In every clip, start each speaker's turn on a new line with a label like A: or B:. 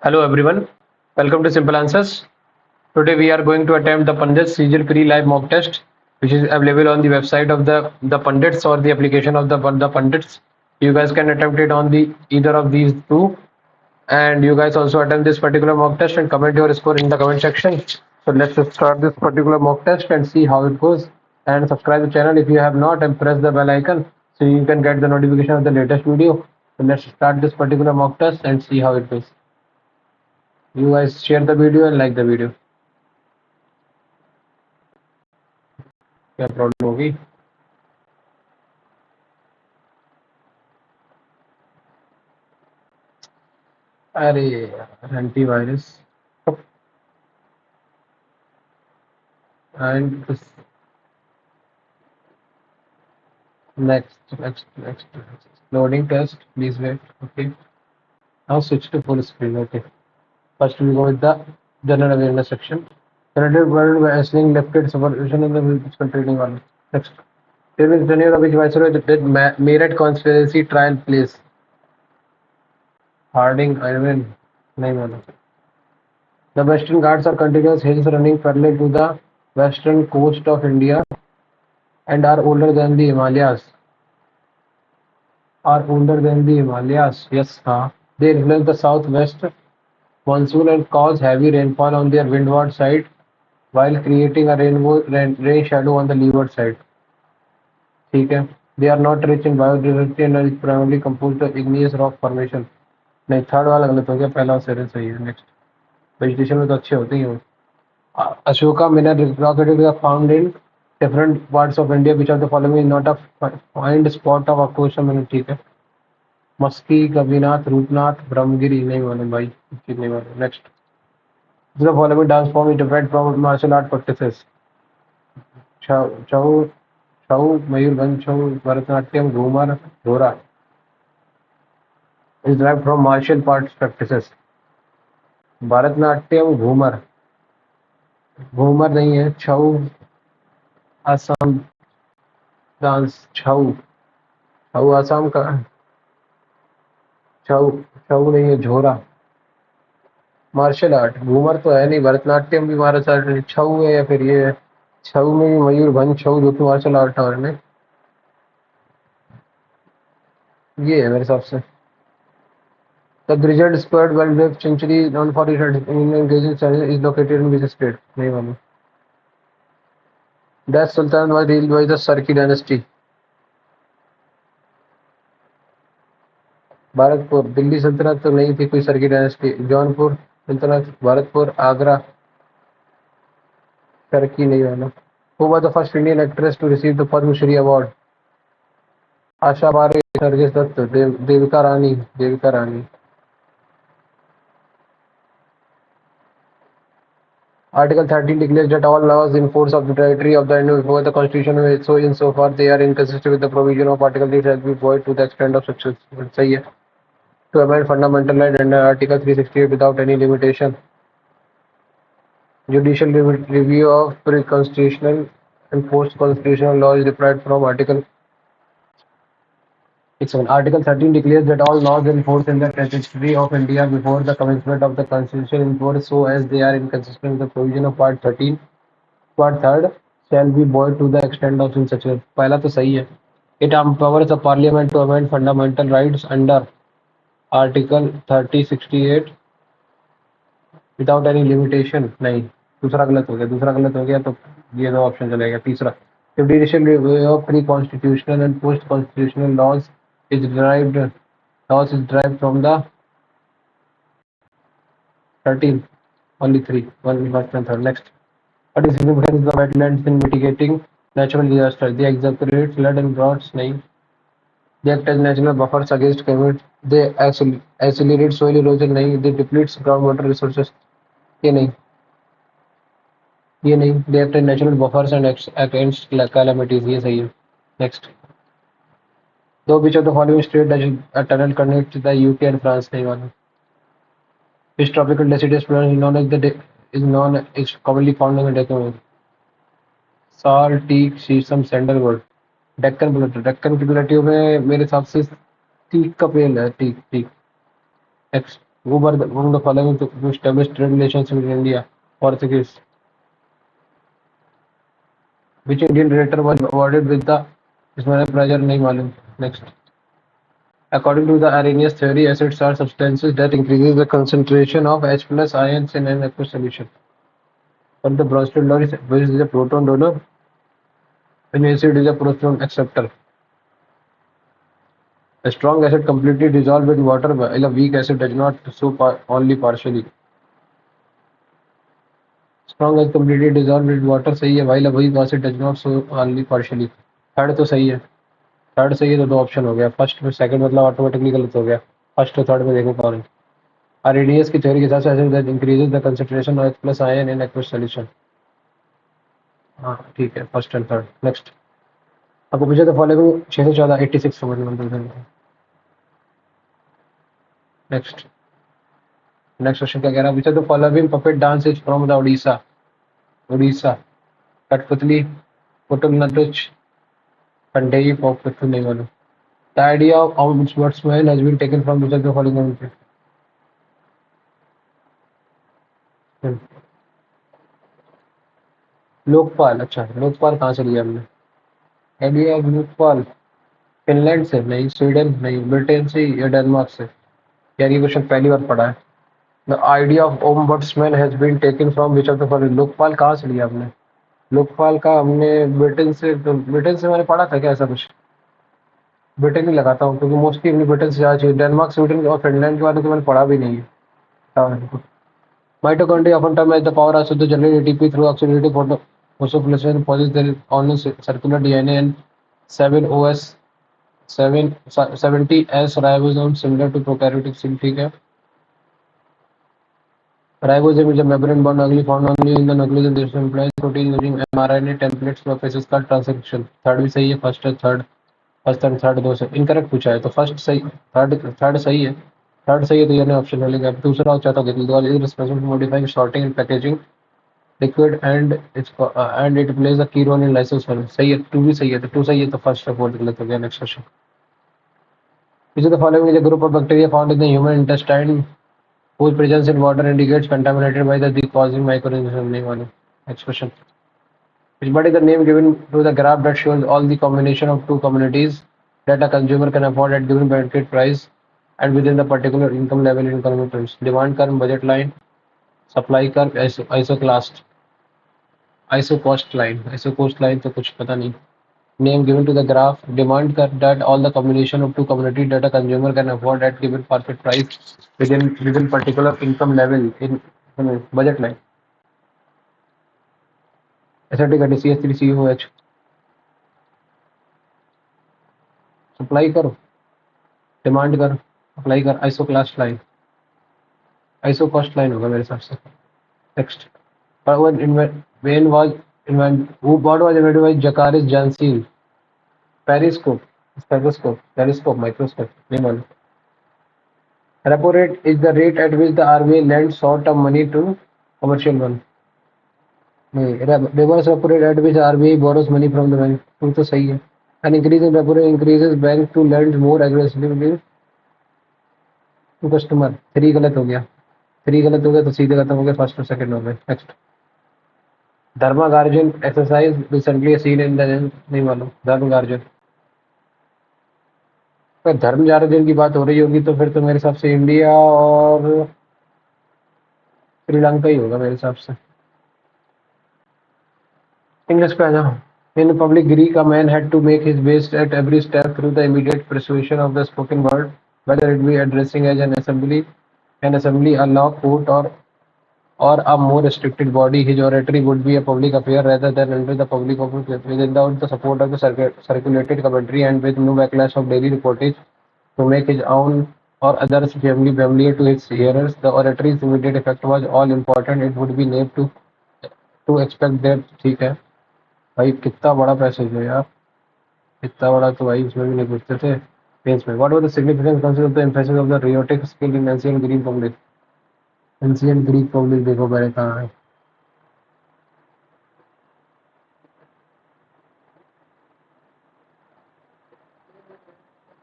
A: Hello everyone, welcome to Simple Answers. Today we are going to attempt the Pandits Serial Pre-Live Mock Test, which is available on the website of the Pandits or the application of the Pandits. You guys can attempt it on the either of these two, and you guys also attempt this particular mock test and comment your score in the comment section. So let's just start this particular mock test and see how it goes. And subscribe the channel if you have not, and press the bell icon so you can get the notification of the latest video. So let's start this particular mock test and see how it goes. You guys share the video and like the video. क्या problem होगी? अरे यार, antivirus and this next loading test. Please wait. Okay, now switch to full screen. Okay, first we go with the general awareness section. Connected world wrestling lifted supervision in the controlling one. Next, there is tenure of which viceroy did Meerut conspiracy trial place. Harding, Irwin, नहीं मालूम. The Western Ghats are continuous hills running parallel to the western coast of India and are older than the Himalayas. Yes, they influence the southwest monsoon and cause heavy rainfall on their windward side while creating a rain shadow on the leeward side. ठीक है. They are not rich in biodiversity and are primarily composed of igneous rock formation. नहीं, third वाला गलत हो गया, पहला सही है. नेक्स्ट, वेजिटेशन में तो अच्छे होते ही हैं. Ashoka mineral rockets are found in different parts of India. Which of the following is not a find spot of Akosha mineral? ठीक है. मस्की, कबीनाथ, रूपनाथ, ब्रह्मगिरी, नहीं मालूम भाई, चीज नहीं मालूम. Next, the following dance form is derived from martial art practices. छऊ, मयूरभंज छऊ, भरतनाट्यम, घूमर, घोरा is derived from martial arts practices. Bharatanatyam, Ghoomar नहीं है. छऊ असम डांस. छऊ असम का. छऊ नहीं है. झोरा मार्शल आर्ट. घूमर तो है नहीं. भरतनाट्यम भी मार्शल आर्ट नहीं. छऊ है या फिर ये है. छऊ में भी मयूरभंज छऊ जो कि मार्शल आर्ट है. ये है मेरे हिसाब से. The Grizzled Spurred Wildlife Sanctuary known for its engaging service is located in which state? नहीं मालूम. That Sultan was ruled by the Sarki dynasty. Bharatpur. Delhi सल्तनत तो नहीं थी कोई सरकी डायनेस्टी. जौनपुर सल्तनत. भरतपुर. आगरा. टर्की नहीं मालूम. Who was the first Indian actress to receive the Padma Shri award? आशा बारे, Nargis Dutt, Devika Rani. Article 13 declares that all laws in force of the territory of the Indian before the Constitution, so insofar they are inconsistent with the provision of Article 3 shall be void to the extent of such. सही है. To amend fundamental right under Article 368 without any limitation. Judicial review of pre-constitutional and post-constitutional law is deprived from Article 6. Article 13 declares that all laws in force in the territory of India before the commencement of the Constitution in force so as they are inconsistent with the provision of Part 13, Part 3 shall be void to the extent of such. पहला तो सही है. It empowers the Parliament to amend fundamental rights under Article 3068 without any limitation. नहीं, दूसरा गलत हो गया तो ये दो ऑप्शन चलेगा. तीसरा, judicial review of pre-constitutional and post-constitutional laws is derived from the 13. Only 3. One first and third. Next, what is significance of wetlands in mitigating natural disaster? They exacerbate flood and droughts. नहीं. They act as natural buffers against climate. They accelerate soil erosion. नहीं. They deplete groundwater resources. ये नहीं. They act as natural buffers and against calamities. ये सही है. Next, though which of the following state does a tunnel connect the UK and France? नहीं मालूम. Which tropical deciduous plant is commonly found in the Deccan? साल, teak, शीशम, sandalwood. Deccan की प्लेटियों में मेरे हिसाब से टीक का पेड़ है. Teak. Next, Who were among the following to establish trade relations with India? Portuguese. Which Indian director was awarded with the Ismail Prize? नहीं मालूम. Next. According to the Arrhenius theory, acids are substances that increases the concentration of H plus ions in an aqueous solution. But the Bronsted law is which is a proton donor and acid is a proton acceptor. A strong acid completely dissolved in water while a weak acid does not so only partially. Strong acid completely dissolved in water सही है while a weak acid does not so only partially. Third तो सही है. Third सही है तो दो option हो गया. फर्स्ट में सेकंड मतलब ऑटोमेटिकली गलत हो गया. फर्स्ट और थर्ड में देखो कौन है. Arrhenius की थ्योरी के हिसाब से acid that increases the concentration of H plus ion in aqueous solution. हाँ ठीक है फर्स्ट एंड थर्ड. नेक्स्ट आपको पूछा था फॉलोइंग 614 86 समझ में. नेक्स्ट नेक्स्ट क्वेश्चन क्या कह रहा है. पूछा तो following puppet dance is from the Orissa. Orissa. कठपुतली, कुटुमनाटुच, कंडेई, पॉप पिट्ठू नहीं मालूम. The idea of ombudsman has been taken from which of the following country? Lokpal. अच्छा लोकपाल कहाँ से लिया हमने. आइडिया ऑफ लोकपाल फिनलैंड से नहीं, स्वीडन नहीं, ब्रिटेन से या डेनमार्क से. यार ये क्वेश्चन पहली बार पढ़ा है. The idea of ombudsman has been taken from which of the following. Lokpal कहाँ से लिया हमने. लोकपाल का हमने ब्रिटेन से. तो ब्रिटेन से मैंने पढ़ा था क्या ऐसा कुछ. ब्रिटेन ही लगाता हूँ क्योंकि मोस्टली हमने ब्रिटेन से ज़्यादा चाहिए. डेनमार्क, स्वीडन और फिनलैंड के बारे में तो मैंने पढ़ा भी नहीं है. Mitochondria often termed as the powerhouse to generate ATP through oxidative phosphorylation process. There is only circular DNA and 7OS 70S ribosome similar to prokaryotic cell. ठीक है. Ribosome is a membrane bound only found only in the nucleus and this implies protein using mRNA templates processes का transcription. Third भी सही है. First है third. First and third दो से incorrect पूछा है तो फर्स्ट सही. थर्ड थर्ड सही है. थर्ड सही है तो ये ऑप्शन मिलेगा. दूसरा और चौथा देख लीजिए. Is responsible for modifying sorting and packaging liquid and it plays a key role in lysosomal. सही है. टू भी सही है तो टू सही है तो फर्स्ट और फोर्थ गलत हो गया. Next question. Which of the following is a group of bacteria found in the human intestine whose presence in water indicates contaminated by the decaying microorganism. नहीं मालूम. Next question. Which body is the name given to the graph that shows all the combination of two commodities that a consumer can afford at given market price and within the particular income level in economic terms. Demand curve, budget line, supply curve, isoclast. Isocost line तो कुछ पता नहीं. Name given to the graph. Demand curve that all the combination of two commodities that a consumer can afford at given market price within particular income level in budget line. Acetic acid CH3COH. Supply करो. Demand कर. Apply कर. आइसोक्लास्ट line. Isocost line होगा मेरे हिसाब से. Next. When was what was invented by Jacques Janssen? Periscope, stethoscope, telescope, microscope. नहीं मालूम. Repo rate is the rate at which the RBI lends short-term money to commercial one. नहीं. Reverse repo rate at which RBI borrows money from the bank. तो सही है. An increase in repo rate increases bank to lend more aggressively to customer. Three गलत हो गया. Three गलत हो गया तो सीधे खत्म हो गया. फर्स्ट और सेकंड हो गए. Next. Dharma guardian exercise recently seen in the नहीं मालूम. धर्म गार्जन. अगर धर्म गार्जन की बात हो रही होगी तो फिर तो मेरे हिसाब से इंडिया और श्रीलंका ही होगा मेरे हिसाब से. इंग्लिश पे आ जाओ. In public Greek, a man had to make his best at every step through the immediate persuasion of the spoken word, whether it be addressing as an assembly, a law court, or a more restricted body. His oratory would be a public affair rather than under the public office. Without the support of the circulated commentary and with no backlash of daily reportage to make his own or others familiar to his hearers, the oratory's immediate effect was all important. It would be naive to expect that. ठीक है भाई. कितना बड़ा passage है यार. इतना बड़ा तो भाई उसमें भी नहीं पूछते थे पेज में. What was the significance concept of the emphasis of the rhetoric skill in ancient Greek public? Ancient Greek public देखो पहले कहाँ है.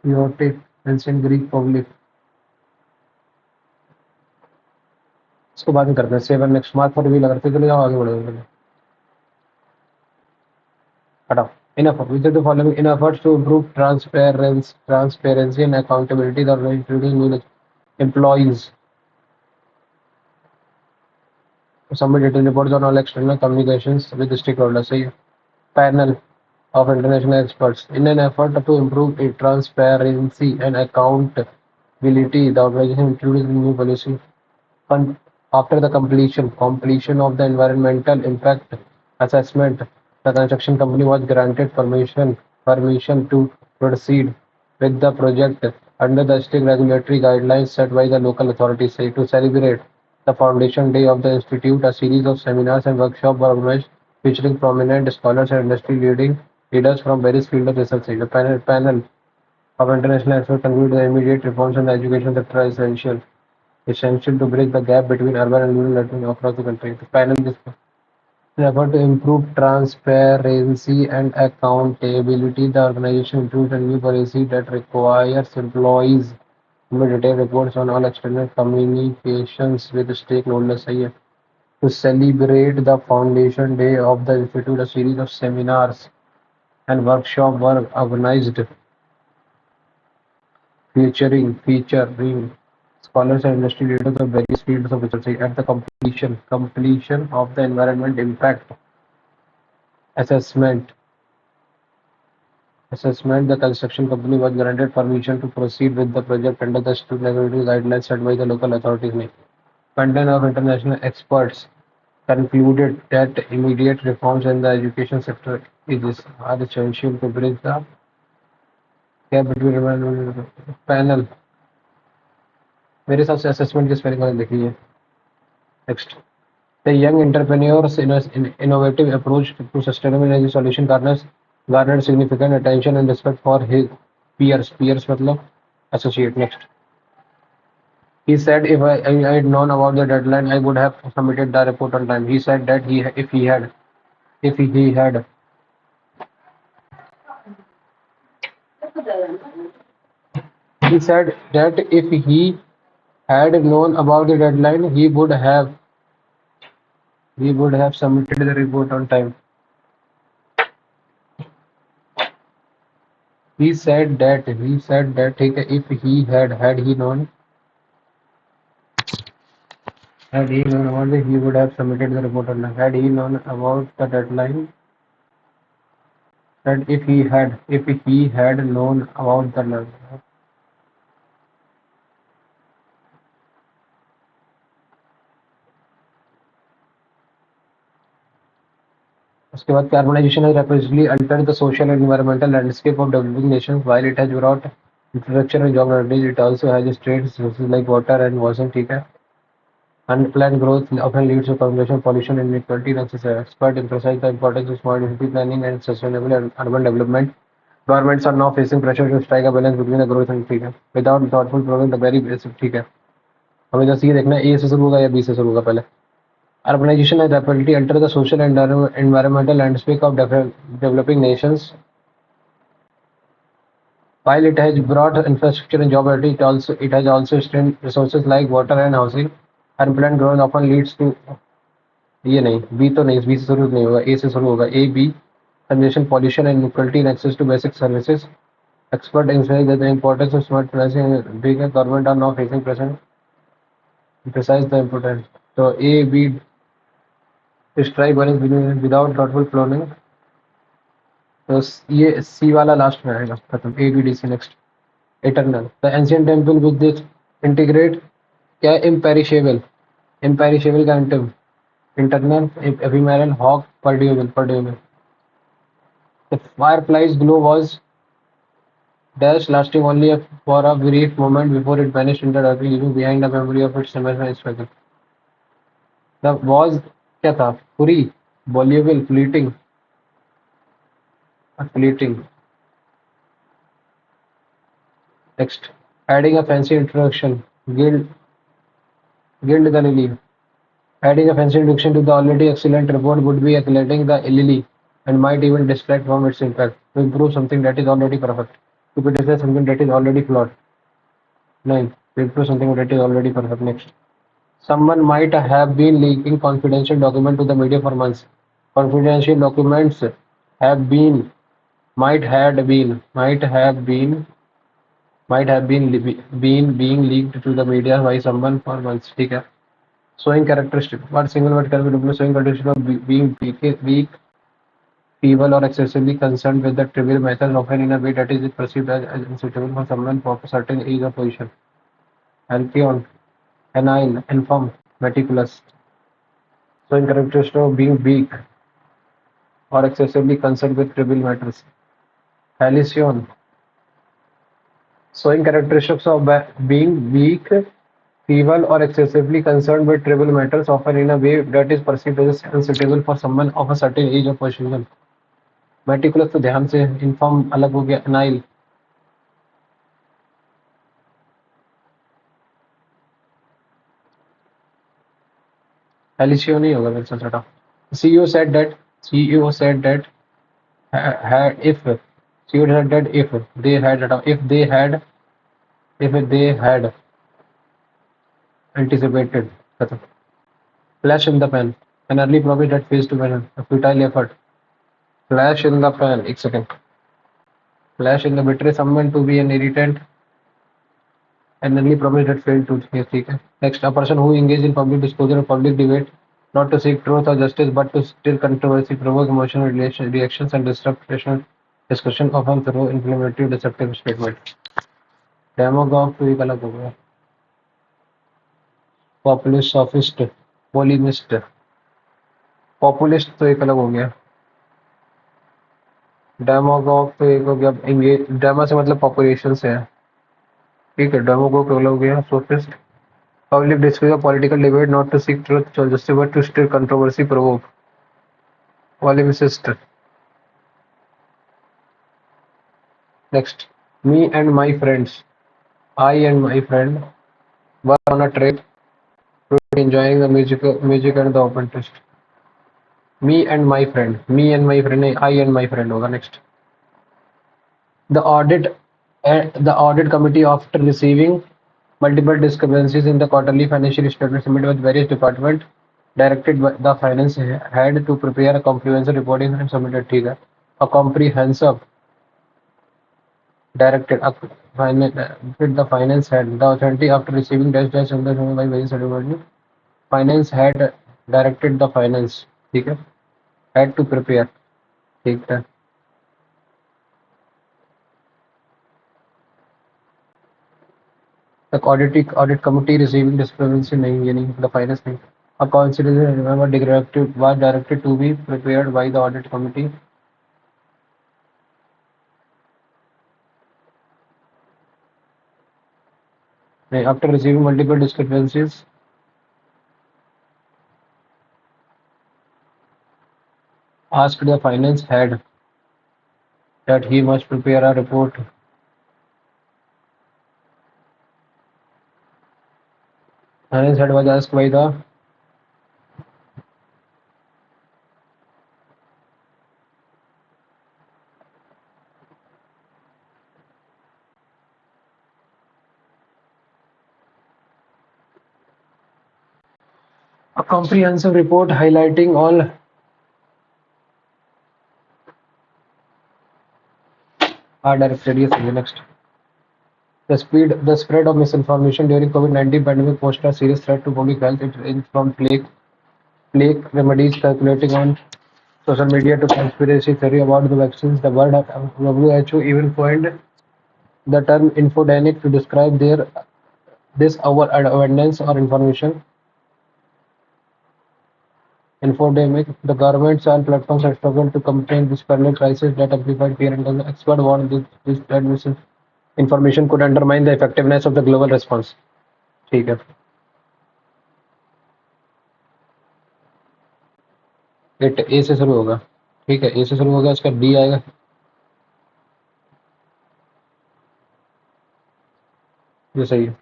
A: Rhetoric, ancient Greek public. इसको बाद में करते हैं। सेवन नेक्स्ट मार्क पर भी लगाते चले जाओ, आगे बढ़ोगे। हटाओ। Enough of which of the following in efforts to improve transparency and accountability the organization including new employees submit detailed reports on all external communications with the stakeholders. सही है। Panel of international experts in an effort to improve transparency and accountability the organization introduced a new policy. After the completion of the environmental impact assessment, the construction company was granted permission to proceed with the project under the strict regulatory guidelines set by the local authorities. To celebrate the foundation day of the institute, a series of seminars and workshops were organized featuring prominent scholars and industry leaders from various fields of research. The panel of international experts concluded the immediate reforms in the education sector are essential to bridge the gap between urban and rural learning across the country. The panel is effort to improve transparency and accountability. The organization introduced a new policy that requires employees to submit detailed reports on all external communications with stakeholders. सही है। To celebrate the foundation day of the institute, a series of seminars and workshops were organized featuring scholars and industry leaders of various fields of research. At the completion of the environment impact assessment, the construction company was granted permission to proceed with the project under the strict regulatory guidelines set by the local authorities. Panel of international experts concluded that immediate reforms in the education sector are essential to bridge the gap between panel। मेरे हिसाब से assessment की spelling मैंने देखी है। Next The young entrepreneur's innovative approach to sustainable energy solution garnered significant attention and respect for his peers. Peers मतलब associate. Next, he said, "If I had known about the deadline, I would have submitted the report on time." He said that if he had he said that if he had known about the deadline, he would have submitted the report on time. He said that ठीक है, if he had he known about it, he would have submitted the report on time. Had he known about the deadline, that if he had known about the deadline. उसके बाद carbonization has rapidly altered the social and environmental landscape of developing nations. While it has brought infrastructure and job opportunities, it also has strained resources like water and washing. ठीक है। Unplanned growth often leads to congestion, pollution, and inequality in access. Experts emphasize the importance of smart city planning and sustainable urban development. Governments are now facing pressure to strike a balance between the growth and ठीक है, without thoughtful planning the very basic। ठीक है, हमें जैसे ये देखना है ए से शुरू होगा या बी से शुरू होगा पहले। Urbanization has rapidly altered the social and environmental landscape of developing nations. While it has brought infrastructure and job opportunity, it has also strained resources like water and housing. Unplanned growth often leads to ये नहीं, B तो नहीं, B से शुरू नहीं होगा, ए से शुरू होगा। A B congestion, pollution, and inequality in access to basic services. Experts emphasize that the importance of smart financing and big government are now facing pressure. Emphasize the importance. So A, B strike balance without thoughtful planning. तो ये सी वाला last में आएगा, खत्म। ए बी डी सी। Next, eternal the ancient temple with this integrate क्या है, इम्पेरिशेबल का internal ephemeral hawk perdurable. The firefly's glow was dash lasting only for a brief moment before it vanished in the dark, leaving behind a memory of its immense struggle. The was क्या था, पूरी voluble fleeting। Next, adding a fancy introduction, gild the lily. Adding a fancy introduction to the already excellent report would be gilding the lily and might even distract from its impact. To improve something that is already perfect, to criticize something that is already flawed. 9. To improve something that is already perfect. Next, Someone might have been leaking confidential document to the media for months. Confidential documents have been, might have been being leaked to the media by someone for months. ठीक है. Showing characteristic. What single word can be deployed? Showing characteristic of being weak, feeble, or excessively concerned with the trivial matters, often in a way that is perceived as unsuitable for someone for a certain age or position. Alcyon, anile, infirm, meticulous. Showing characteristic of being weak or excessively concerned with trivial matters. Halcyon, showing characteristics of being weak, feeble, or excessively concerned with trivial matters, often in a way that is perceived as unsuitable for someone of a certain age or position. Meticulous तो ध्यान से inform अलग हो गया. Nile एलिशियो नहीं होगा मेरे साथ. CEO said that CEO said that if CEO said that if they had anticipated. Flash in the pan, an early promise that fails to measure a futile effort. Flash in the pan, एक second. Flash in the betray someone to be an irritant, an early promise that failed to. Yes, ठीक है. Next, a person who engaged in public disclosure or public debate, not to seek truth or justice, but to stir controversy, provoke emotional reactions, and disrupt rational discussion, often through inflammatory, deceptive statement. Demagogue तो एक अलग हो गया. Populist, sophist, polemist. Populist तो एक अलग हो गया. डेमागोग तो एक हो गया. डेमा से मतलब पॉपुलेशन से है. ठीक है. डेमागोग अलग हो गया. Sophist, public disclosure, political debate, not to seek truth or justice, but to stir controversy, provoke. Polemicist. Next, me and my friends. I and my friend were on a trip to enjoying the music and the open test. Me and my friend. Me and my friend. नहीं, I and my friend होगा. Next, the audit committee, after receiving multiple discrepancies in the quarterly financial statement submitted with various departments, directed the finance head to prepare a comprehensive reporting and submit it. ठीक है. A comprehensive directed with the finance head. The authority, after receiving dash on the by various departments, finance head directed the finance. ठीक है. Had to prepare. ठीक है. The audit committee receiving discrepancy नहीं, ये नहीं. The finance नहीं. A consideration remember directive was directed to be prepared by the audit committee. After receiving multiple discrepancies, asked the finance head that he must prepare a report. Finance head was asked by the a comprehensive report highlighting all are directed. Yes, next. The spread of misinformation during COVID-19 pandemic posed a serious threat to public health. It ranged from plague remedies calculating on social media to conspiracy theory about the vaccines. The World WHO even coined the term infodemic to describe this overabundance or information. Infodemic. The governments and platforms have struggled to contain this parallel crisis that amplified fear and the expert warned that misinformation could undermine the effectiveness of the global response. ठीक है. It ए से शुरू होगा. ठीक है. ए से शुरू होगा. इसका डी आएगा. ये सही है.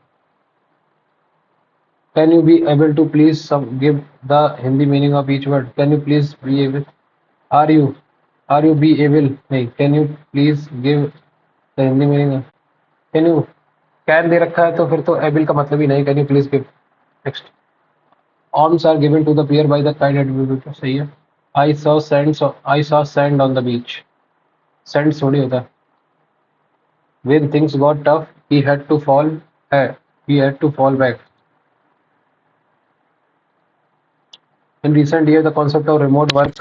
A: Can you be able to please give the Hindi meaning of each word? Can you please be able? Are you be able? नहीं. Can you please give the Hindi meaning? Can you? Can दे रखा है तो फिर तो able का मतलब ही नहीं. Can you please give? Next. Alms are given to the peer by the kind attributor. सही है. I saw sand on the beach. Sand थोड़ी होता है. When things got tough, he had to fall back. In recent years, the concept of remote work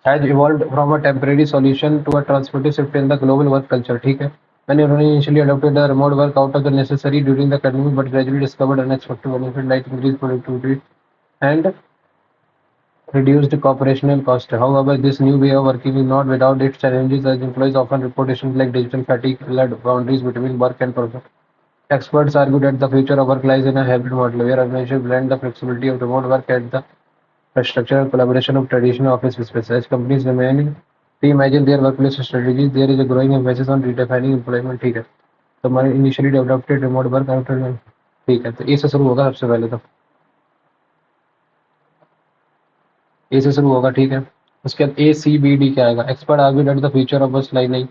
A: has evolved from a temporary solution to a transformative shift in the global work culture. ठीक है. Many organizations initially adopted the remote work out of the necessary during the pandemic, but gradually discovered unexpected benefits like increased productivity and reduced operational cost. However, this new way of working is not without its challenges, as employees often report issues like digital fatigue, blurred boundaries between work and personal. Experts argue that the future of work lies in a hybrid model, where organizations blend the flexibility of remote work and the structural collaboration of traditional office space. As companies remain reimagine their workplace strategies, there is a growing emphasis on redefining employment. ठीक है. तो हमारे initially adopted remote work after ठीक है. तो ए से शुरू होगा सबसे पहले तो ए से शुरू होगा. ठीक है. उसके बाद ACBD क्या आएगा? Expert argue that the future of work lies नहीं.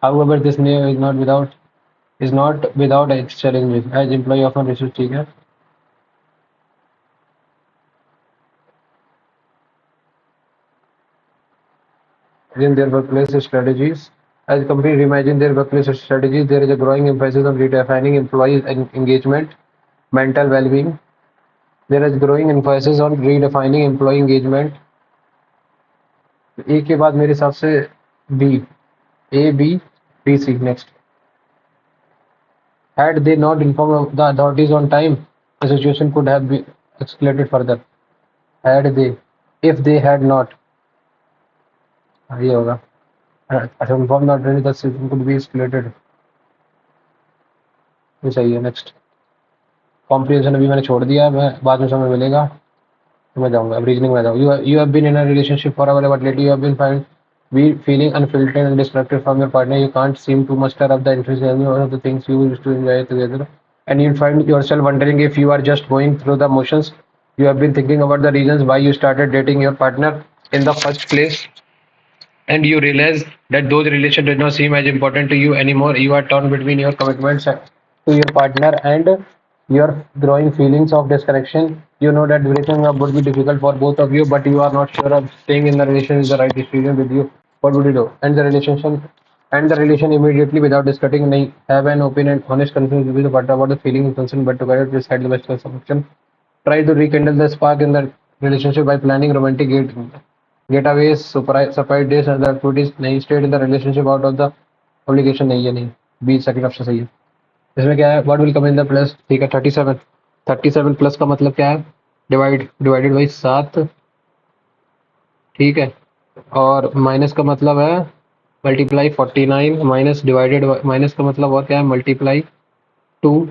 A: However, this name is not without its challenges, as employee often receive. ठीक है. In their workplace strategies. As companies reimagine their workplace strategies, there is a growing emphasis on redefining employee engagement, mental well-being. There is growing emphasis on redefining employee engagement. ए के बाद मेरे हिसाब से B, A B B C next. Had they not informed the authorities on time, the situation could have been escalated further. Had they, if they had not, ये होगा. अच्छा, informed the authorities, the situation could be escalated. ये सही है. Next. Comprehension अभी मैंने छोड़ दिया, मैं बाद में समय मिलेगा तो मैं जाऊंगा. अब रीजनिंग में जाऊँ. You have been in a relationship for a while, but lately you have been feeling unfiltered and disconnected from your partner. You can't seem to muster up the enthusiasm of the things you used to enjoy together, and you find yourself wondering if you are just going through the motions. You have been thinking about the reasons why you started dating your partner in the first place, and you realize that those relations do not seem as important to you anymore. You are torn between your commitments to your partner and your growing feelings of disconnection. You know that breaking up would be difficult for both of you, but you are not sure of staying in the relation is the right decision with you. What would you do? And the relation immediately without discussing. Nahi, have an open and honest conversation with the partner about the feeling and concern, but together decide the best course of action. Try to rekindle the spark in the relationship by planning romantic getaways, surprise days, and the activities. नहीं, stayed in the relationship out of the obligation. नहीं है. नहीं, B second option सही है. इसमें क्या है? What will come in the plus. ठीक है. 37 प्लस का मतलब क्या है? Divided by 7. ठीक है. और माइनस का मतलब है मल्टीप्लाई 49. माइनस का मतलब और क्या है? मल्टीप्लाई 2.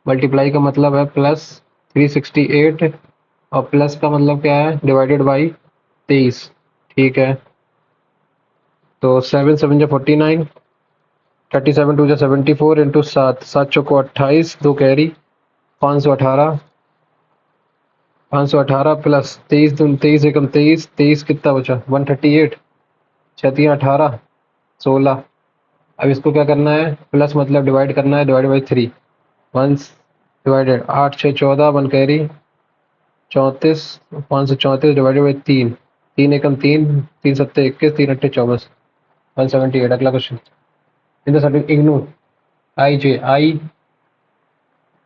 A: मल्टीप्लाई का मतलब है प्लस 368. और प्लस का मतलब क्या है? Divided by 23. ठीक है. तो 7 7 जो 49, 37 2 जो 74 इंटू 7 चौको 28, 2 कैरी 518. 518 प्लस 23 एकम 23 कितना बचा? 138. 6 18 16. अब इसको क्या करना है? प्लस मतलब डिवाइड करना है. Divide by 3. 1 divided 8 6 14, 1 carry 34. 534 divided by 3. 3 एकम 3, 3 7 21, 3 8 24. 178. अगला question. In the certificate IGNOU I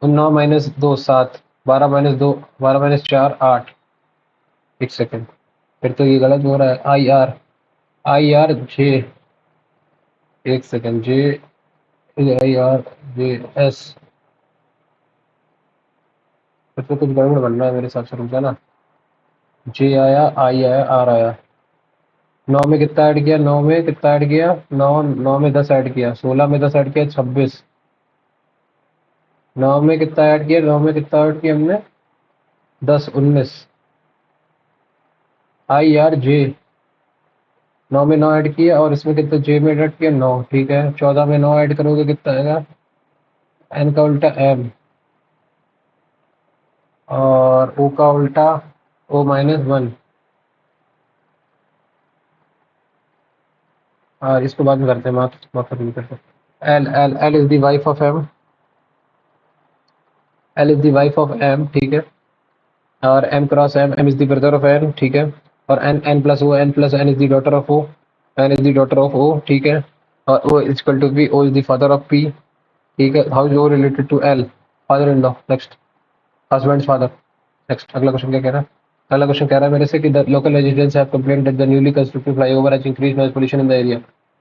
A: 9 minus 2 7, 12 minus 2, 12 minus 4 8. एक सेकेंड, फिर तो ये गलत हो रहा है. आई आर जे, एक सेकेंड, JAIRJS, फिर तो कुछ गड़बड़ बन रहा है मेरे हिसाब से. रुक जा ना. जे आया, आई आया, आर आया. 9 में कितना ऐड किया? 9 में कितना ऐड किया? 9 में 10 ऐड किया. 16 में 10 ऐड किया, 26. 9 में कितना ऐड किया? 9 में कितना ऐड किया हमने? 10 19. IRJ 9 में 9 ऐड किया, और इसमें कितना? जे में ऐड किया 9. ठीक है. 14 में 9 ऐड करोगे कितना आएगा? एन का उल्टा एम, और ओ का उल्टा ओ माइनस 1. और इसको बाद में करते हैं. माफ नहीं करते. L is the wife of M. L is the wife of M. ठीक है. और M cross M, M is the brother of N, ठीक है। और N N plus O, N plus N is the daughter of O, N is the daughter of O, ठीक है। और O is equal to P, O is the father of P, ठीक है। How is O related to L, father in law. Next, husband father. Next, अगला question क्या कह रहा है? अगला क्वेश्चन कह रहा है मेरे से कि the local residents have complaint that the newly constructed flyover has increased noise pollution in the area,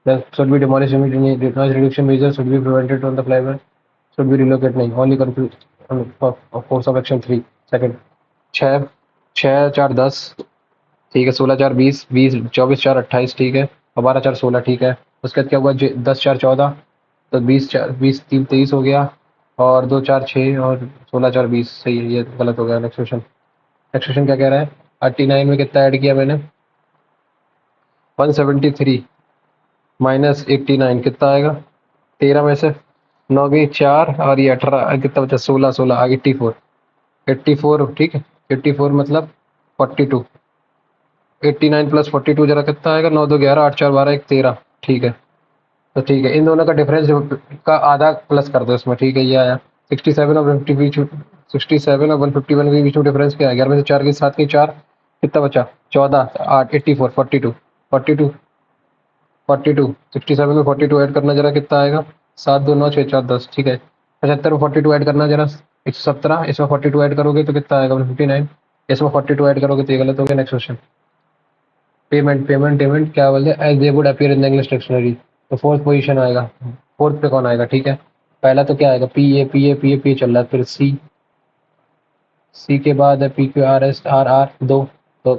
A: that should be demolished immediately, noise reduction measures should be prevented on the flyover, should be relocate, नहीं only course of action 3। Second, 6 6 4 10, ठीक है। 16 4 20, 20 24 4 28, ठीक है। और 12 4 16, ठीक है। उसके बाद क्या हुआ? 10 4 14, तो 20 4 20 3 23 हो गया। और 2 4 6 और 16 4 20, सही है, ये गलत हो गया। नेक्स्ट क्वेश्चन, नेक्स्ट क्वेश्चन क्या कह रहा है? 89 में कितना ऐड किया मैंने? 173 माइनस 89 कितना आएगा? 13 में से 9 गई 4, और ये 18, कितना बचा? 16 16 84, 84, ठीक है। 84 मतलब 42, 89 प्लस 42 जरा कितना आएगा? 9 2 11, 8 4 12, 1 13, ठीक है। तो ठीक है, इन दोनों का डिफरेंस का आधा प्लस कर दो इसमें, ठीक है। ये आया 67 और 50 बीच, 67 और 151 के बीच में डिफरेंस क्या है? 11 में से 4 की 7 की 4, कितना बचा? 14 8 84 42 42 42, 67 में 42 ऐड करना जरा, कितना आएगा? 7 2 9 6 4 10, ठीक है। 75 में 42 ऐड करना जरा, 117, इसमें 42 ऐड करोगे तो कितना आएगा? 159, इसमें 42 ऐड करोगे तो ये गलत हो गया। Next question, payment payment payment क्या बोलते हैं? As they would appear in the English dictionary, तो फोर्थ पोजीशन आएगा। फोर्थ पे कौन आएगा? ठीक है, पहला तो क्या आएगा? P A P A P A P चल रहा है, फिर सी, सी के बाद है P Q R S R R, दो। तो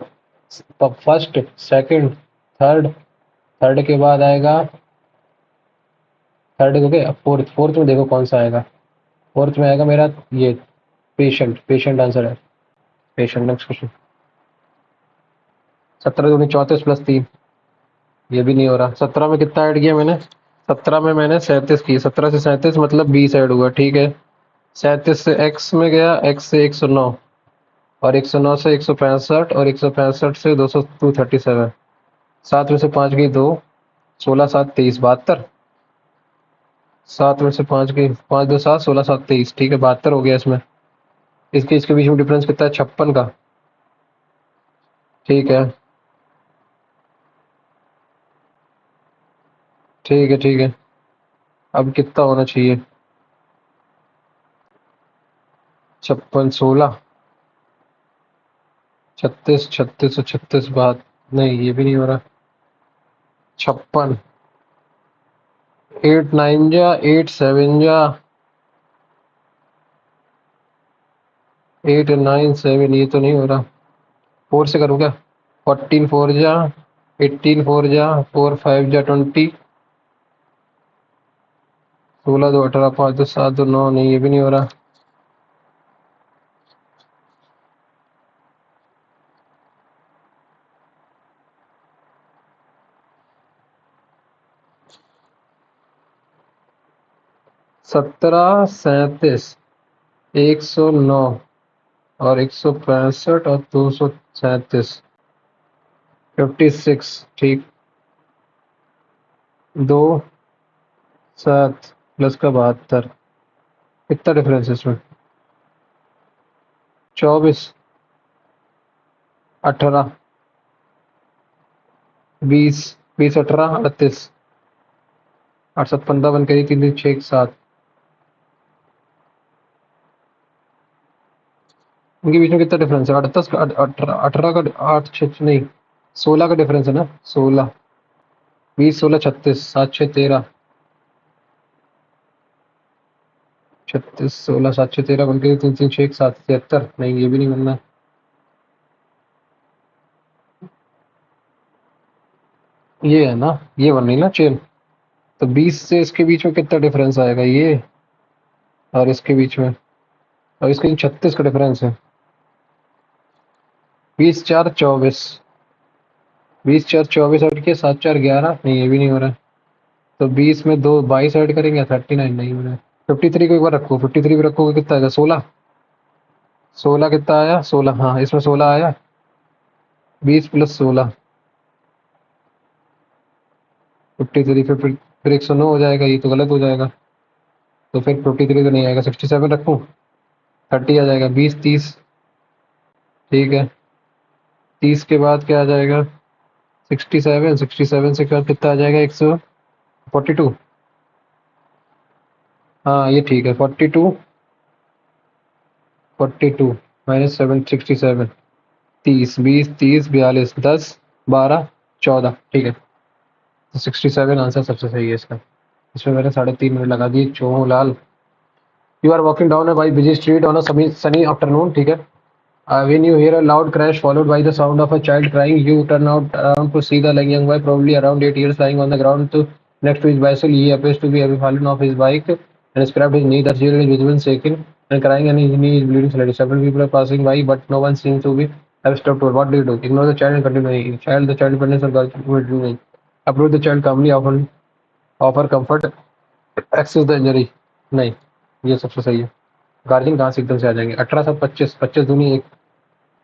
A: फर्स्ट सेकंड थर्ड, थर्ड के बाद आएगा, थर्ड हो गया। फोर्थ, फोर्थ में देखो कौन सा आएगा? फोर्थ में आएगा मेरा ये पेशेंट, पेशेंट आंसर है, पेशेंट। नेक्स्ट क्वेश्चन, 17 दूनी 34 प्लस 3, ये भी नहीं हो रहा। 17 में कितना ऐड किया मैंने? 17 में मैंने 37 की, 17 से 37 मतलब 20 ऐड हुआ, ठीक है। 37 से x में गया, x से 109, और 109 से 165, और 165 से 237, 7 में से 5 गई 2, 16 7 23 72, 7 में से 5 गई 5 2 7, 16 7 23, ठीक है। 72 हो गया इसमें। इसके इसके बीच में डिफरेंस कितना है? 56 का, ठीक है। ठीक है, ठीक है। अब कितना होना चाहिए? 56 16 36, 36 और 36 बात, नहीं ये भी नहीं हो रहा। 56, 8 9 जा 8 7 जा 8 9 7, ये तो नहीं हो रहा। 4 से करूँ क्या? 14 4 जा 18 4 जा 4 5 जा 20, 16 2 18 5 2 7 2 9, नहीं ये भी नहीं हो रहा। सत्रह 37, 109, और 165, और 237, 56, ठीक। 2 7 प्लस का 72, कितना डिफरेंस है इसमें? 24 18, 20 20 18 38, 8 7 15 बन गई, 3 6 7, इनके बीच में कितना डिफरेंस है? 28 का, 18 18 का, 8 6 नहीं 16 का डिफरेंस है ना। 16 20 16 36, 7 6 13, 36 16 7 6 13 बन गई, 3 3 6 7 73, नहीं ये भी नहीं बनना। ये है ना, ये बन रही ना चेन। तो 20 से इसके बीच में कितना डिफरेंस आएगा? ये और इसके बीच में, और इसके 36 का डिफरेंस है। 20 4 24, 20 4 24 ऐड किया, 7 4 11, नहीं ये भी नहीं हो रहा है। तो 20 में 2 22 ऐड करेंगे, 39, नहीं हो रहा है। 53 को एक बार रखो, 53 भी रखोगे कितना आएगा? 16, 16 कितना आया? 16, हाँ इसमें 16 आया। 20 प्लस 16, 53, फिर 109 हो जाएगा, ये तो गलत हो जाएगा। तो फिर 53 तो नहीं आएगा, 67 रखूँ, 30 आ जाएगा। 20 30 ठीक है। 30 के बाद क्या आ जाएगा? 67। 67 से क्या कितना आ जाएगा? 142। हाँ ये ठीक है। 42। 42 माइनस 767। 30, 20, 30, 42, 10, 12, 14। ठीक है। तो 67 आंसर सबसे सही है इसका। इसमें मैंने 3.5 मिनट लगा दिए। चो लाल। You are walking down a by busy street on a sunny afternoon. ठीक है। When you hear a loud crash followed by the sound of a child crying, you turn out around to see the young boy, probably around 8 years, lying on the ground next to his bicycle. He appears to be having fallen off his bike and scraped his knee. The children is visible shaking and crying, and his knee is bleeding slightly. Several people are passing by, but no one seems to be have stopped. What do you do? Ignore the child and continue. The child dependence on God. Approach the child calmly, offer comfort, access the injury. नहीं, ये सबसे सही है। Guardian कहाँ से एकदम से आ जाएंगे? 18 से 25, 25 दूनी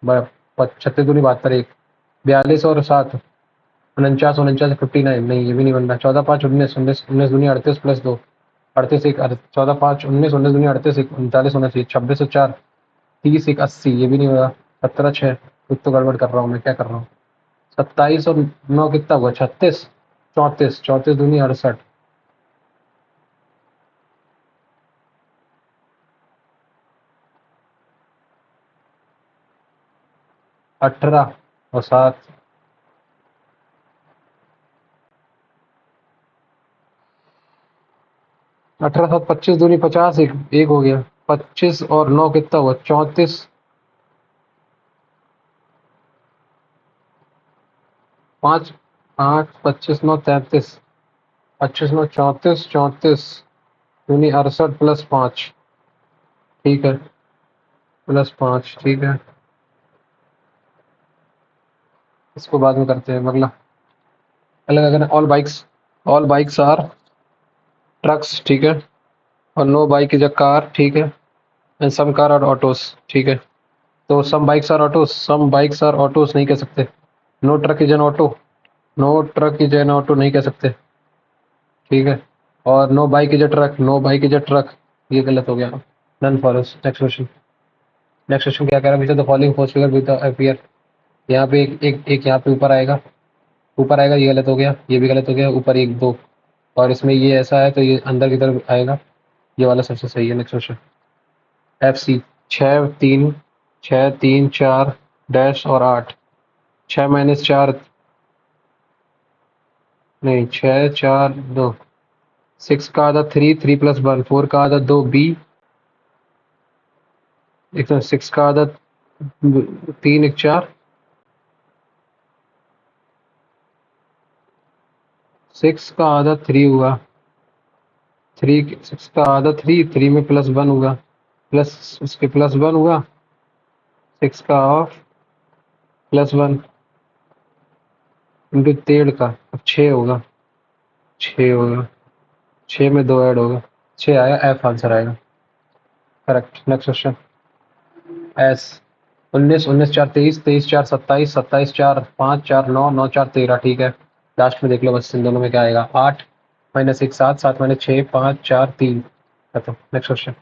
A: 1, 36 दूनी 72, 1, 42 और 7, 49, 49 59। नहीं, ये भी नहीं बन रहा। 14 5 19, 19 19 दूनी 38 प्लस 2, 38 1, 14 5 19, 19 दूनी 38 1, 39 होना चाहिए। 26 और 4, 30 1 80, ये भी नहीं होगा। 17 6, कुछ तो गड़बड़ कर रहा हूँ मैं, क्या कर रहा हूँ? 27 और 9 कितना हुआ? 36, 34, 34 दूनी 68, 18 और 7, 18 7 25 दूनी 50, एक एक हो गया। 25 और 9 कितना हुआ? 34, 5 8, 25 9 33, 25 9 34, 34 दूनी 68 प्लस 5। ठीक है। प्लस 5। ठीक है। इसको बाद में करते हैं अगला। अलग अगर ऑल बाइक्स आर ट्रक्स। ठीक है। और no bike is a car. ठीक है। And some car are autos. ठीक है। तो सम बाइक्स आर ऑटोस नहीं कह सकते। No truck is an auto. No truck is an auto नहीं कह सकते। ठीक है। और no bike is a truck. No bike is a truck, ये गलत हो गया। None follows. Next question. Next question क्या कह रहा है? Which the following four figure with appear. यहाँ पे एक यहाँ पे ऊपर आएगा। ऊपर आएगा, ये गलत हो गया। ये भी गलत हो गया। ऊपर 1 2, और इसमें ये ऐसा है तो ये अंदर की तरफ आएगा। ये वाला सबसे सही है। Next question. F C. 6 3, 6 3 4 dash और 8। 6 माइनस 4, नहीं 6 4 2। 6 का आधा 3, 3 प्लस 1, 4 का आधा 2 बी। एक तो 6 का आधा 3 1 4। 6 का आधा 3 हुआ। 6 का आधा 3, 3 में प्लस 1 हुआ, प्लस उसके प्लस 1 हुआ। 6 का ऑफ प्लस 1 इंटू 13 का, अब 6 होगा। 6 होगा। 6 में 2 ऐड होगा। 6 आया। एफ आंसर आएगा। करेक्ट। Next question. एस। 19 19 4 23, 23 4 27, 27 4 5 4 9, 9 4 13। ठीक है। लास्ट में देख लो बस इन दोनों में क्या आएगा। 8 माइनस 1 7, 7 माइनस 6 5 4 3। खत्म। Next question.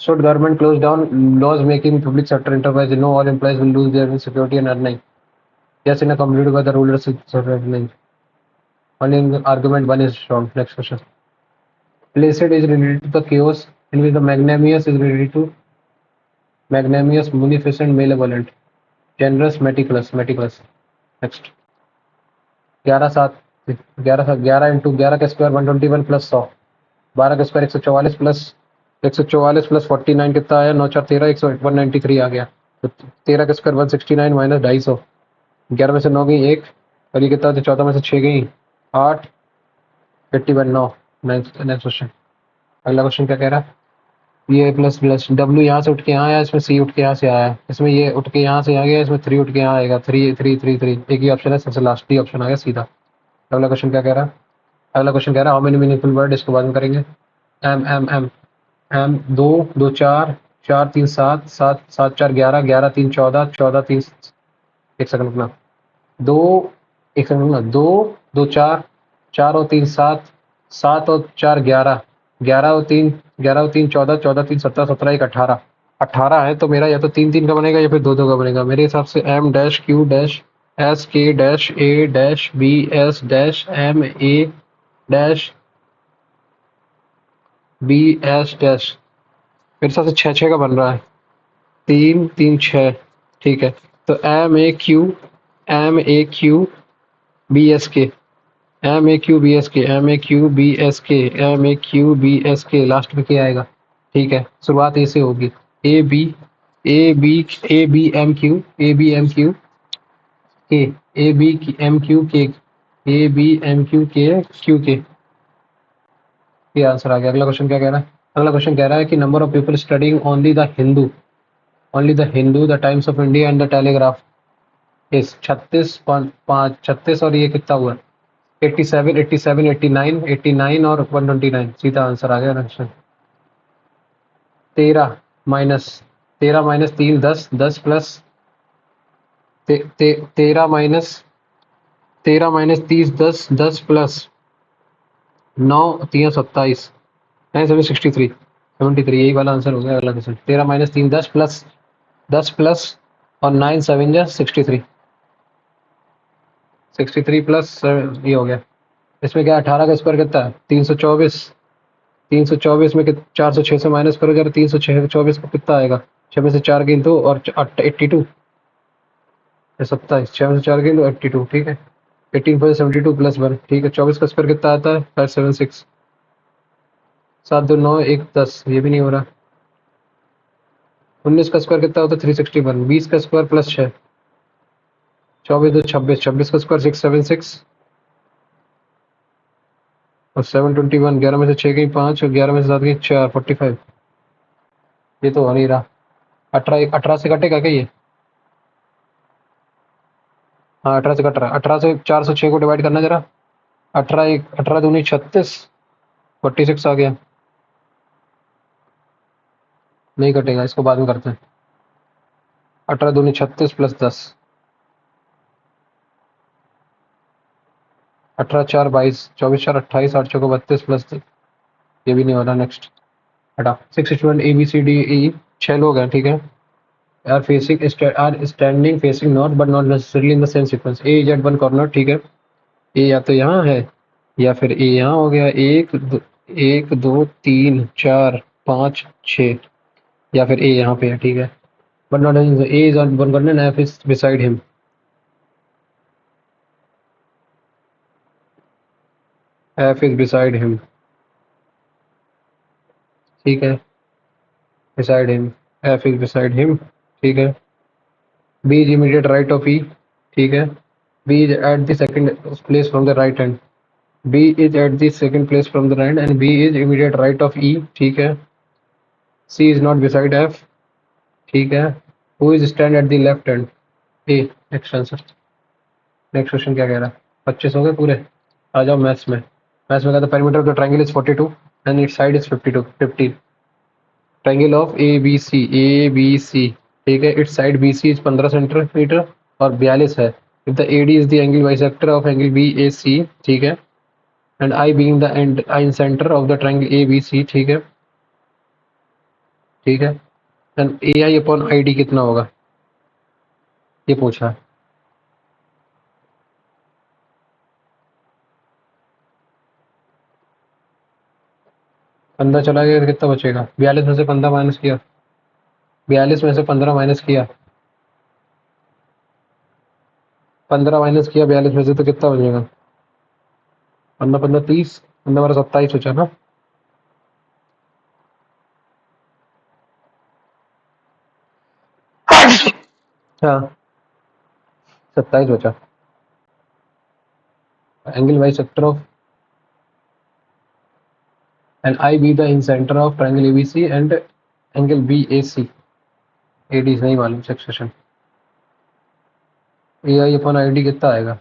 A: Should government close down laws making public sector enterprise? No, all employees will lose their security and earning. Yes, in a community where the rulers is earning. Only argument 1 is wrong. Next question. Placid is related to the chaos in which the magnanimous is related to magnanimous, munificent, malevolent, generous, meticulous, meticulous. Next. 11 7, 11 7, 11 into 11 का square 121 plus 100। 12 का square 144 plus 144 plus 49 कितना आया? 9 4 13, 193 आ गया। तो 13 का square 169 minus 250। 11 में से 9 गई 1, और ये कितना? 14 में से 6 गई 8, 81 9। Next question. अगला क्वेश्चन क्या कह रहा है? ये प्लस प्लस डब्ल्यू यहाँ से उठ के यहाँ आया, इसमें सी उठ के यहाँ से आया, इसमें ये उठ के यहाँ से आ गया, इसमें 3 उठ के यहाँ आएगा। 3 3 3 3, एक ही ऑप्शन है सबसे लास्ट, डी ऑप्शन आ गया सीधा। अगला क्वेश्चन क्या कह रहा है? अगला क्वेश्चन कह रहा है हाउ मेनी मीनिंगफुल वर्ड, इसको बाद में करेंगे। एम एम एम एम 2 2 4 4 3 7 7 7 4 11 11 3 14 14 3, एक सेकंड रुकना। 2, एक सेकंड रुकना। 2 2 4 4 और 3 7 7 और 4 11 11 और 3 14 14 3 17 17 1 18 18 है तो मेरा या तो 3 3 का बनेगा या फिर 2 2 का बनेगा मेरे हिसाब से। M dash Q dash S K dash A dash B S dash M A dash B S dash, मेरे हिसाब से 6 6 का बन रहा है। 3 3 6, ठीक है। तो M A Q B S K, M A Q B S K, M A Q B S K, M A Q B S K, last में क्या आएगा? ठीक है, शुरुआत ए से होगी। A B A B A B M Q, A B M Q K, A B M Q K, A B M Q K Q K, ये answer आ गया। अगला क्वेश्चन क्या कह रहा है? अगला क्वेश्चन कह रहा है कि number of people studying only the Hindu, the times of India and the telegraph इस 36 5 36, और ये कितना हुआ? 87 87 89 89 और 129, सीधा आंसर आ गया question. 13 minus 3 10 10 plus 13 minus 30 10 10 plus 9 3 27, 9 7 63 73, यही वाला आंसर हो गया अगला क्वेश्चन। 13 माइनस 3 10 प्लस और 9 7 जा 63, 63 प्लस ये हो गया। इसमें क्या 18 का स्क्वायर कितना है? 324। 324 में 406 से माइनस करो जरा, 324 को कितना आएगा? 6 में से 4 गिन दो और 82 27, 6 में से 4 गिन दो 82, ठीक है। 18 पर 72 प्लस 1, ठीक है। 24 का स्क्वायर कितना आता है? 576। 7 2 9 1 10, ये भी नहीं हो रहा। 19 का स्क्वायर कितना होता है? 361। 20 का स्क्वायर प्लस 6, 24 2 26, 26 का स्क्वायर 676 और 721। 11 में से 6 गई 5 और 11 में से 7 गई 4, 45। ये तो हो नहीं रहा। 18 से कटेगा क्या ये? हाँ 18 से कट रहा है। 18 से 406 को डिवाइड करना जरा। 18 दूनी 36, 46 आ गया। नहीं कटेगा, इसको बाद में करते हैं। 18 दूनी 36 प्लस 10, 18 4 22, 24 4 28, 8 चौको 32 प्लस 10, ये भी नहीं हो रहा। नेक्स्ट हटा। 6 student A B C D E, 6 लोग हैं, ठीक है। Are standing facing north but not necessarily in the same sequence. A is at one corner, ठीक है। ए या तो यहाँ है या फिर ए यहाँ हो गया। 1 2 3 4 5 6, या फिर ए यहाँ पे है, ठीक है। But not A is on one corner, F is beside him. F is beside him, ठीक है। Beside him, F is beside him, ठीक है। B is immediate right of E, ठीक है। B is at the second place from the right hand, B is at the second place from the right and B is immediate right of E, ठीक है। C is not beside F, ठीक है। Who is stand at the left hand? A. Next answer. Next question क्या कह रहा है? 25 हो गए पूरे। आ जाओ मैथ्स में। मैथ्स में कहता है perimeter of the triangle is 42 and its side is 52 50। Triangle of A B C, ठीक है। Its side B C is 15 centimetre और 42 है। If the A D is the angle bisector of angle B A C, ठीक है। And I being the and centre of the triangle A B C, ठीक है। ठीक है। And A I upon I D कितना होगा, ये पूछा है। पंद्रह चला गया तो कितना बचेगा? 42 में से 15 माइनस किया, 42 में से 15 माइनस किया, 15 माइनस किया 42 में से, तो कितना बचेगा? 15 15 30, 15 बारह 27 बचा ना। हाँ 27 बचा। Angle bisector of and I B the incentre of triangle ABC and angle B A C. AD नहीं मालूम section. A I upon I D कितना आएगा?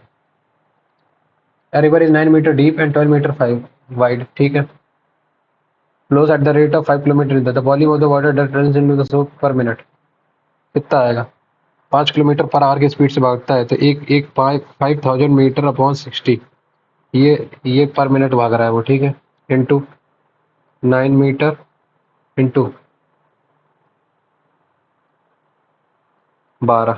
A: A river is 9 metre deep and 12 metre 5 wide, ठीक है। Flows at the rate of 5 kilometre in the volume of the water that runs into the soap per minute, कितना आएगा? 5 kilometre per hour की speed से भागता है, तो एक 5000 मीटर अपॉन 60, ये पर मिनट भाग रहा है वो, ठीक है। इंटू 9 मीटर इंटू 12,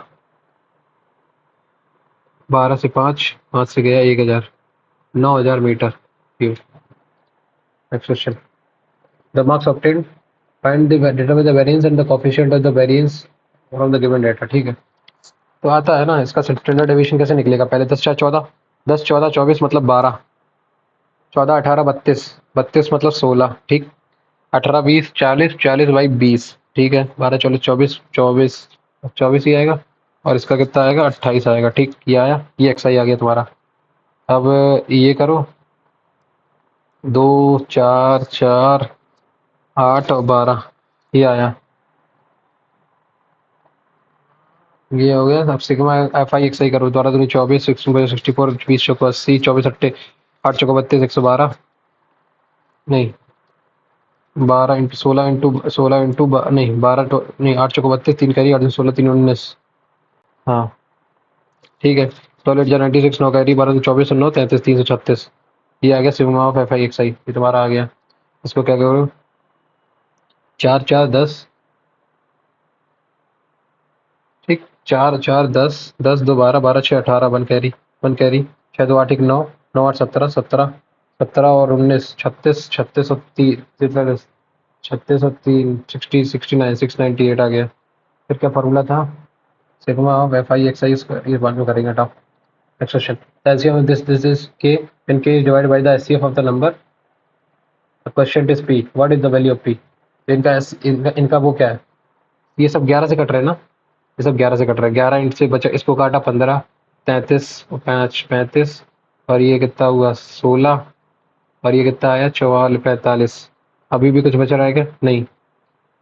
A: 12 से 5, 5 से गया 1000, 9000 metre cube. Next question, the marks obtained, find the determine the variance and the coefficient of the variance from the given data। ठीक है, तो आता है ना, इसका स्टैंडर्ड डेविएशन कैसे निकलेगा? पहले 10 4 14, 10 14 24 मतलब 12, 14 18 32, 32 मतलब 16, ठीक। 18 20 40, 40 बाई 20, ठीक है। 12 40 24, 24 24 ही आएगा, और इसका कितना आएगा? 28 आएगा, ठीक। ये आया, ये एक्स आई आ गया तुम्हारा। अब ये करो, 2 4 4 8 और 12, ये आया, ये हो गया। अब सिग्मा एफ आई एक्स आई करो, द्वारा दूनी 24, 64, 20 चौको 80, 24 अट्ठे 8 चौको 32, 112, नहीं 12 इंटू 16 इंटू 16 इंटू नहीं 12 नहीं 8 चौको 32, 3 कैरी 8 16 3 19, हाँ ठीक है। 12 8 96, 9 कैरी 12 24 9 33 336, ये आ गया sigma of f i x i, ये तुम्हारा आ गया। इसको क्या करो, 4 4 10, ठीक। 4 4 10, 10 2 12, 12 6 18, 1 कैरी 1 कैरी, 6 2 8 1 9, 9 8 17 17, 17 और 19 36, 36 और 3 36 और 3 60 69 698 आ गया। फिर क्या फॉर्मूला था? Sigma of f i x i, इस बाद में करेंगे top. Next question, the LCM of this is k when k is divided by the SCF of the number, the quotient is p, what is the value of p? इनका वो क्या है? ये सब 11 से कट रहे हैं ना, ये सब 11 से कट रहा है। 11 इंट से बचा, इसको काटा 15, 33 और 5 35, और ये कितना हुआ 16, और ये कितना आया 44 45। अभी भी कुछ बच रहा है क्या? नहीं।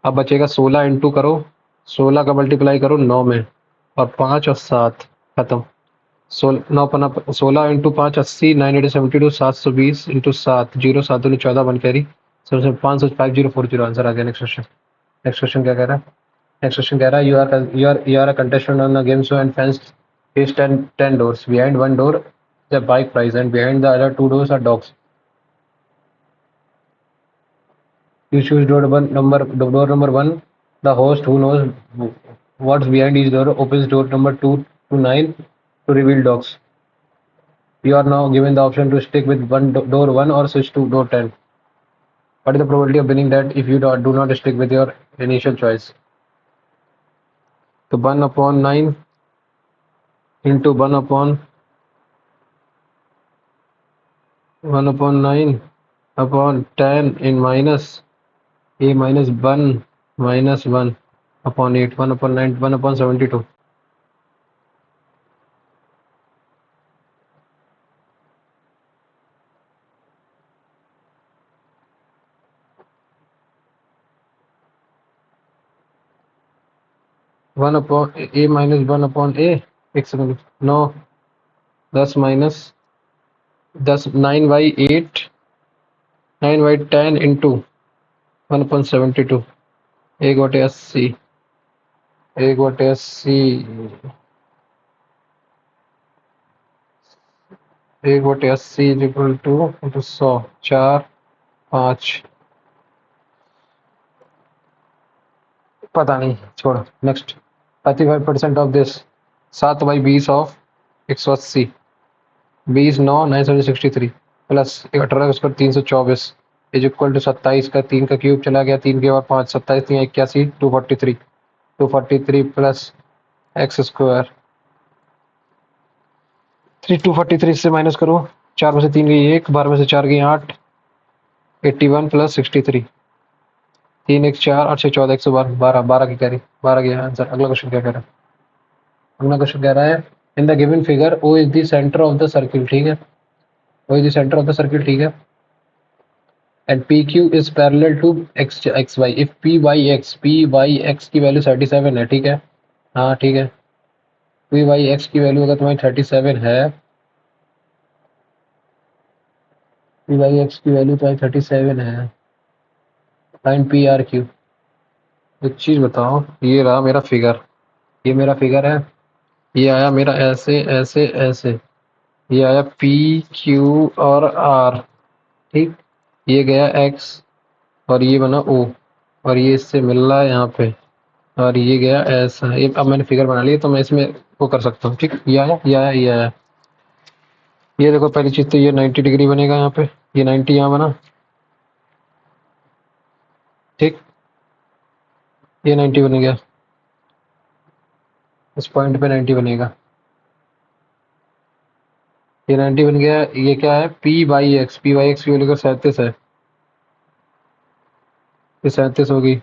A: अब बचेगा 16 इंटू करो, 16 का मल्टीप्लाई करो 9 में, और 5 और 7 खत्म। 16 इंटू 5 80, 9 8 72, 720 इंटू 7 0 7 दूनी 14, 1 कैरी 500 5040 आंसर आ गया। नेक्स्ट क्वेश्चन, नेक्स्ट क्वेश्चन क्या कह रहा है? नेक्स्ट क्वेश्चन कह रहा है, you are a contestant on a game show and fence face 10 doors. Behind one door is a bike prize and behind the other two doors are dogs. You choose door number one. The host, who knows what's behind each door, opens door number 2 to 9 to reveal dogs. You are now given the option to stick with door 1 or switch to door 10. What is the probability of winning that if you do not stick with your initial choice? So 1 upon 9 into 1 upon 9 upon 10 in minus a minus 1 minus 1 upon 8, 1 upon 9, 1 upon 72. One upon A minus 1 upon A, एक second, 9 10 minus 10 9 by 8, 9 by 10 into 1 upon 72, 1/80, 1/80, 1/80 is equal to 100, 4 5, पता नहीं, छोड़ो। नेक्स्ट, 35% of this, 7/20 of 180, 20 9 963 plus 18 उसका 324 is equal to 27 का 3 का cube चला गया, 3 के बाद 5, 27 3 81, 243, 243 प्लस एक्स स्क्वायर 243 से माइनस करो, 4 में से 3 गई 1, 12 में से 4 गई 8, 81 प्लस 63, 3 1 4 8 6 14, 112, 12 की कैरी 12 गया आंसर। अगला क्वेश्चन क्या कह रहा है? अगला क्वेश्चन कह रहा है, in the given figure O is the centre of the circle, ठीक है, O is the centre of the circle, ठीक है, and PQ is parallel to XY if PYX की वैल्यू 37 है, ठीक है, हाँ ठीक है, PYX की वैल्यू अगर तुम्हारी 37 है, PYX की वैल्यू तुम्हारी 37 है, फाइंड PRQ। एक चीज बताओ, ये रहा मेरा फिगर, ये मेरा फिगर है, ये आया मेरा ऐसे ऐसे ऐसे, ये आया PQ और R, ठीक, ये गया X और ये बना O, और ये इससे मिल रहा है यहाँ पे, और ये गया ऐसा। ये अब मैंने फिगर बना लिया तो मैं इसमें वो कर सकता हूँ। ठीक, ये आया, ये आया, ये आया। ये देखो, पहली चीज तो ये 90 डिग्री बनेगा यहाँ पे, ये 90 यहाँ बना। ठीक, ये 90 बन गया, इस पॉइंट पे 90 बनेगा। ये 90 बन गया। ये क्या है, P/X, P/X की वैल्यू का 37 है, ये 37 होगी।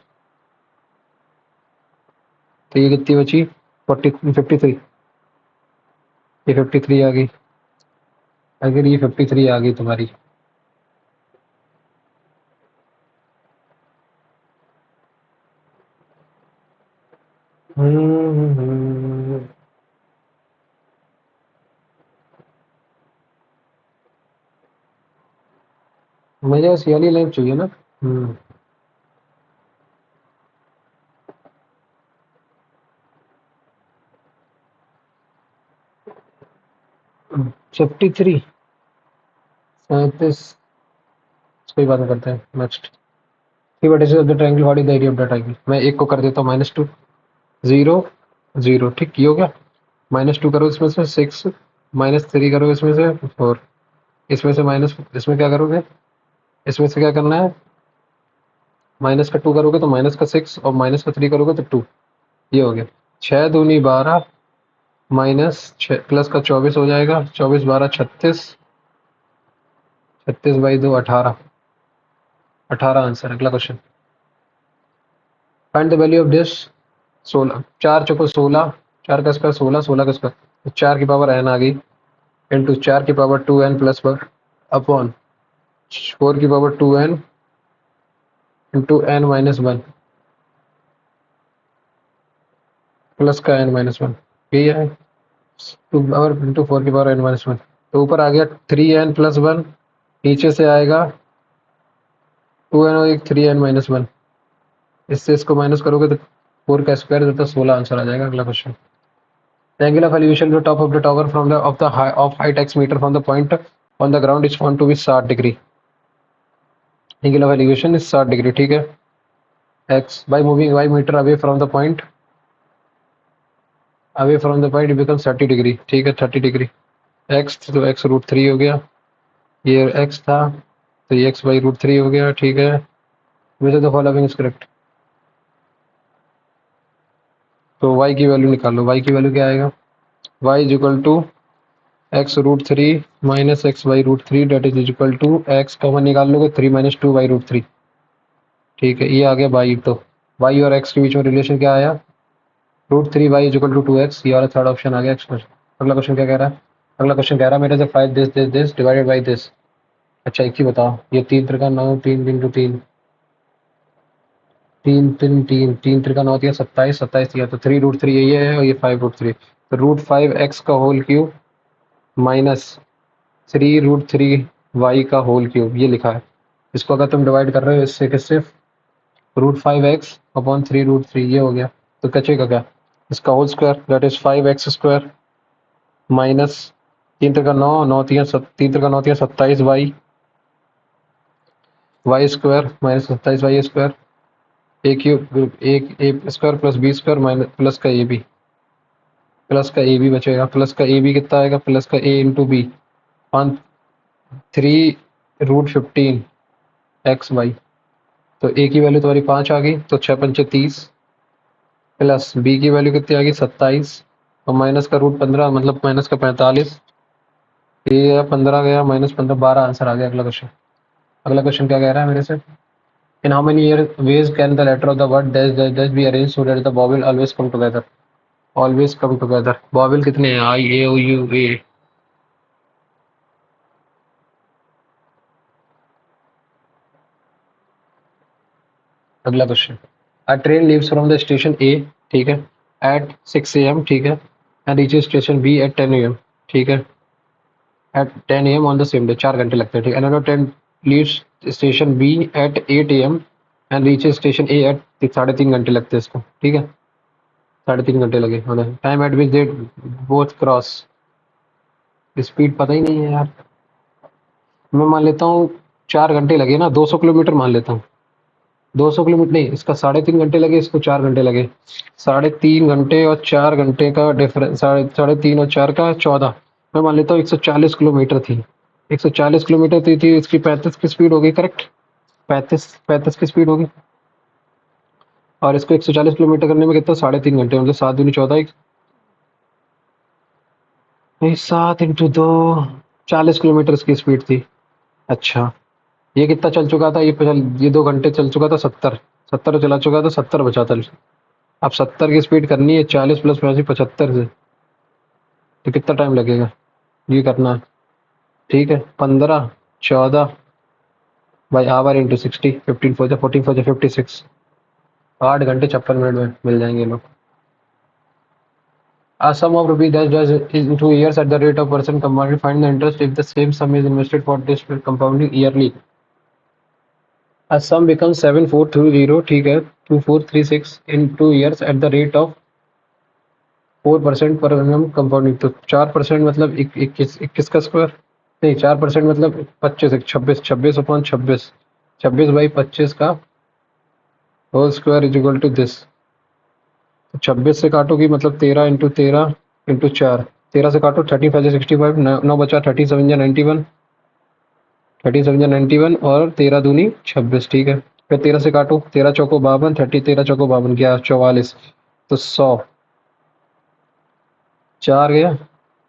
A: तो ये कितनी बची, 53। ये 53 आ गई। अगर ये 53 आ गई तुम्हारी, मुझे बस ये वाली लाइन चाहिए ना। हम्म 53, 37। कोई बात नहीं, करते हैं next. Three vertices of the triangle, what is the area of the triangle. मैं एक को कर देता हूँ -2, 0, 0। ठीक, ये हो गया। -2 करो इसमें से 6, -3 करो इसमें से 4, इसमें से माइनस, इसमें क्या करोगे, इसमें से क्या करना है, माइनस का 2 करोगे तो -6, और -3 करोगे तो 2। ये हो गया। 6×2 = 12, +24 हो जाएगा। 24 12 36, 36/2 18, 18 आंसर। अगला question, find the value of this. 16, 4 चौको 16, 4 का स्क्वायर 16, 16 का स्क्वायर 4 की पावर n आ गई, इंटू 4 की पावर 2n+1 अपॉन 4 की power 2n into n-1 plus का n-1। यही है, 2 पावर इंटू 4 की पावर n-1। तो ऊपर आ गया 3n+1, नीचे से आएगा 2n और एक 3n-1। इससे इसको माइनस करोगे तो 4 का स्क्वायर देता 16 आंसर आ जाएगा। अगला question, the angle of elevation to the top of the tower from the of height x meter from the point on the ground is found to be 60 degree. angle of elevation is 60 degree. ठीक है, x by moving y meter away from the point it becomes 30 degree. ठीक है, 30 degree. x तो x√3 हो गया, ये x था तो ये x/√3 हो गया। ठीक है, which of the following is correct. तो y की वैल्यू निकालो, y की वैल्यू क्या आएगा, y is equal to x√3 minus x/√3 that is equal to x common निकाल लोगे 3 - 2/√3। ठीक है, ये आ गया y। तो y और x के बीच में रिलेशन क्या आया, √3y is equal to 2x। ये वाला थर्ड ऑप्शन आ गया x क्वेश्चन। अगला क्वेश्चन क्या कह रहा है, अगला क्वेश्चन कह रहा है मेरे से 5 दिस डिवाइडेड बाई दिस। अच्छा, एक ही बताओ, ये 3 त्रिका 9, 3 इंटू 3, 3 त्रिका 9 दिया 27, 27 दिया तो 3√3 यही है, और ये 5√3। तो √5x का होल क्यूब माइनस 3√3y का होल क्यूब, ये लिखा है। इसको अगर तुम डिवाइड कर रहे हो इससे किससे, √5x/3√3, ये हो गया। तो बचेगा क्या, इसका whole square that is 5x² minus 3 त्रिका 9, 9 3 त्रिका 9 27 y square minus 27y², a cube, एक a square plus b square minus plus का ए बी बचेगा। प्लस का ए बी कितना आएगा, प्लस का ए इंटू बी ऑन 3√15 x/। तो ए की वैल्यू तुम्हारी 5 आ गई, तो 6×5 = 30, प्लस बी की वैल्यू कितनी आ गई 27, और माइनस का √15 मतलब माइनस का 45। ये 15 गया, -15 12 आंसर आ गया। अगला क्वेश्चन, अगला क्वेश्चन क्या कह रहा है मेरे से, in how many year ways can the letter of the word dash dash dash be arrange so that the vowel always come together. Always come together, vowel कितने हैं, I A O U A। अगला question, a train leaves from the station A, ठीक है, at 6 AM, ठीक है, and reaches station B at 10 AM, ठीक है, at 10 AM on the same day, 4 घंटे लगते हैं। ठीक है, another train leaves station B at 8 AM and reaches station A at 3.5 घंटे लगते हैं इसको। ठीक है, 3.5 घंटे लगे होने। Time eight which they both cross, speed पता ही नहीं है यार। मैं मान लेता हूँ 4 घंटे लगे ना, 200 किलोमीटर मान लेता हूँ। 200 किलोमीटर नहीं, इसका 3.5 घंटे लगे, इसको 4 घंटे लगे। 3.5 घंटे और 4 घंटे का डिफरेंस, साढ़े तीन और चार का 14। मैं मान लेता हूँ 140 किलोमीटर थी। 140 किलोमीटर थी, इसकी 35 की स्पीड होगी, करेक्ट। 35 की स्पीड होगी। और इसको 140 किलोमीटर करने में कितना, 3.5 घंटे, मतलब 7 दूनी 14, नहीं 7 × 2, 40 किलोमीटर इसकी स्पीड थी। अच्छा, ये कितना चल चुका था, ये 2 घंटे चल चुका था, 70 चला चुका था, 70 बचा था। अब 70 की स्पीड करनी है, 40 प्लस 75 से, तो कितना टाइम लगेगा ये करना है। ठीक है, 15, 14 बाई आवर इंटू 60, 15 4 14 4 56, 8 घंटे 56 मिनट में मिल जाएंगे लोग। A sum of rupees dash dash in 2 years at the rate of percent compounded. Find the interest if the same sum is invested for this compounding yearly. A sum becomes 7430, ठीक है, 2436 in 2 years at the rate of 4% per annum compounding. तो 4% मतलब 21 का square, नहीं 4% मतलब 25, 26, 26/26, 26/25 का whole square is equal to this. तो 26 से काटोगी मतलब 13 × 13 × 4, 13 से काटो 30 5 65, 9 बचा, 37 91, और 13 दूनी 26, ठीक है। फिर 13 से काटो, 13 चौको 52, 13 चौको 52 गया 44, तो 100, 4 गया,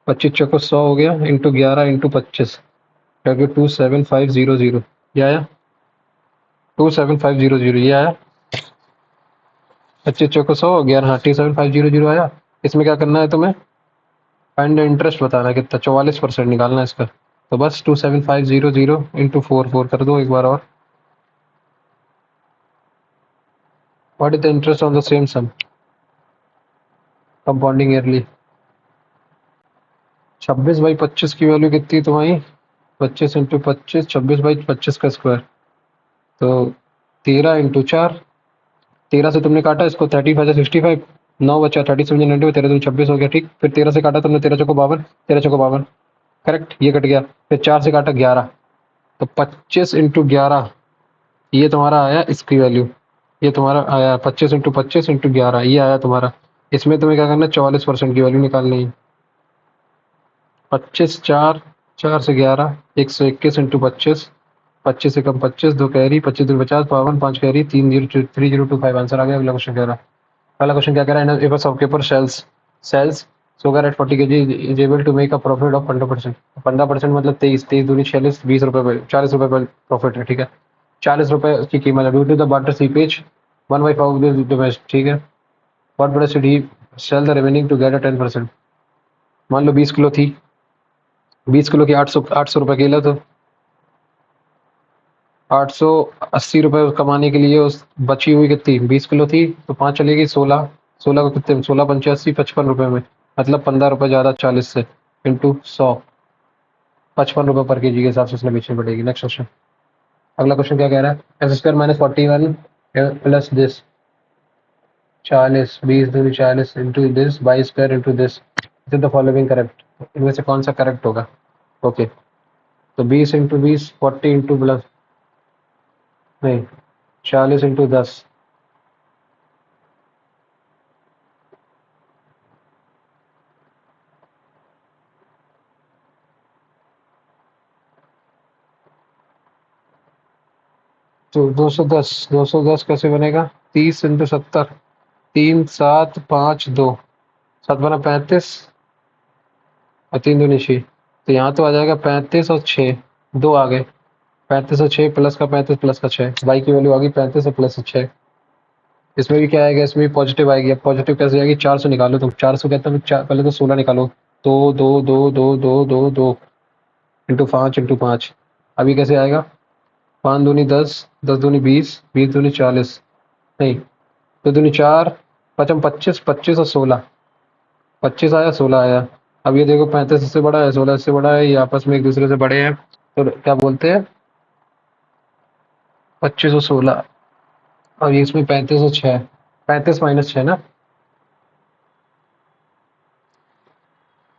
A: 25 चौको 100 हो गया, इंटू 11 इंटू 25, 27500, ये आया 27500, ये आया 25 चौको 100, 11, हाँ 27500 आया। इसमें क्या करना है तुम्हें, फाइंड द इंटरेस्ट बताना है कितना, 44% निकालना है इसका। तो बस 27500 इंटू 4 कर दो एक बार और। What is the interest on the same sum compounding yearly. 26/25 की वैल्यू कितनी तुम्हारी, 25 × 25, 26/25 का स्क्वायर, तो 13 × 4, 13 से तुमने काटा इसको, 35 9 बचा, 37 13 दूनी 26 हो गया, ठीक। फिर 13 से काटा तुमने, 13 चौको 52, 13 चौको 52, करेक्ट, ये कट गया। फिर 4 से काटा 11, तो 25 × 11, ये तुम्हारा आया इसकी वैल्यू, ये तुम्हारा आया 25 × 25 × 11, ये आया तुम्हारा। इसमें तुम्हें क्या करना है, 44% की वैल्यू निकालनी है। 25, 4, 4 से 11, 121 इंटू 25, 25 से कम 25, 2 कैरी, 25 दूनी 50, 52, 5 कैरी, 3025 आंसर आ गया। अगला क्वेश्चन कह रहा है, पहला क्वेश्चन क्या कह रहा है, if a shopkeeper sells sugar at 40 kg is able to make a profit of 15%। 15% मतलब 23, 23 दूनी 46, 20 रुपए, 40 रुपए प्रॉफिट है, ठीक है। 40 रुपए की कीमत है। Due to the water seepage 1/5 ठीक है। What price should he sell the remaining to get a 10%। मान लो 20 किलो थी, 20 किलो की 800 रुपए किलो, तो 880 रुपए कमाने के लिए उस बची हुई कितनी, 20 किलो थी, तो 5 चलेगी 16, 16 को कितने, 16 × 85, 55 रुपए में, मतलब 15 रुपए ज़्यादा 40 से, इंटू 100, 55 रुपए पर केजी के हिसाब से उसने बेचनी पड़ेगी। नेक्स्ट क्वेश्चन, अगला क्वेश्चन क्या कह रहा है, x² - 41 प्लस दिस 40, 20 दूनी 40 into this y² into this, the following correct, इनमें से कौन सा करेक्ट होगा। ओके, तो 20 इंटू 20, 40 इंटू प्लस, नहीं 40 इंटू 10, तो 210 कैसे बनेगा, 30 इंटू 70, 3 7 5 2, 7 बना 35, और 3 दूनी 6, तो यहाँ तो आ जाएगा 35 और 6, 2 आ गए, 35 और 6 प्लस का 35 प्लस का 6, बाई की वैल्यू आ गई 35 और प्लस 6। इसमें भी क्या आएगा, इसमें भी पॉजिटिव आएगी। अब पॉजिटिव कैसे आएगी, 400 निकालो तुम, 400 कहता हूँ, पहले तो 16 निकालो, 2 इंटू 5 इंटू 5, अभी कैसे आएगा, 5 दूनी 10, 10 दूनी 20, 20 दूनी 40, नहीं 2 दूनी 4, 5 25, 25 और 16, 25 आया 16 आया। अब ये देखो 35 इससे बड़ा है, 16 इससे बड़ा है, ये आपस में एक दूसरे से बड़े हैं, तो क्या बोलते हैं 25 और 16, और ये इसमें 35 और 6, 35 माइनस 6 ना,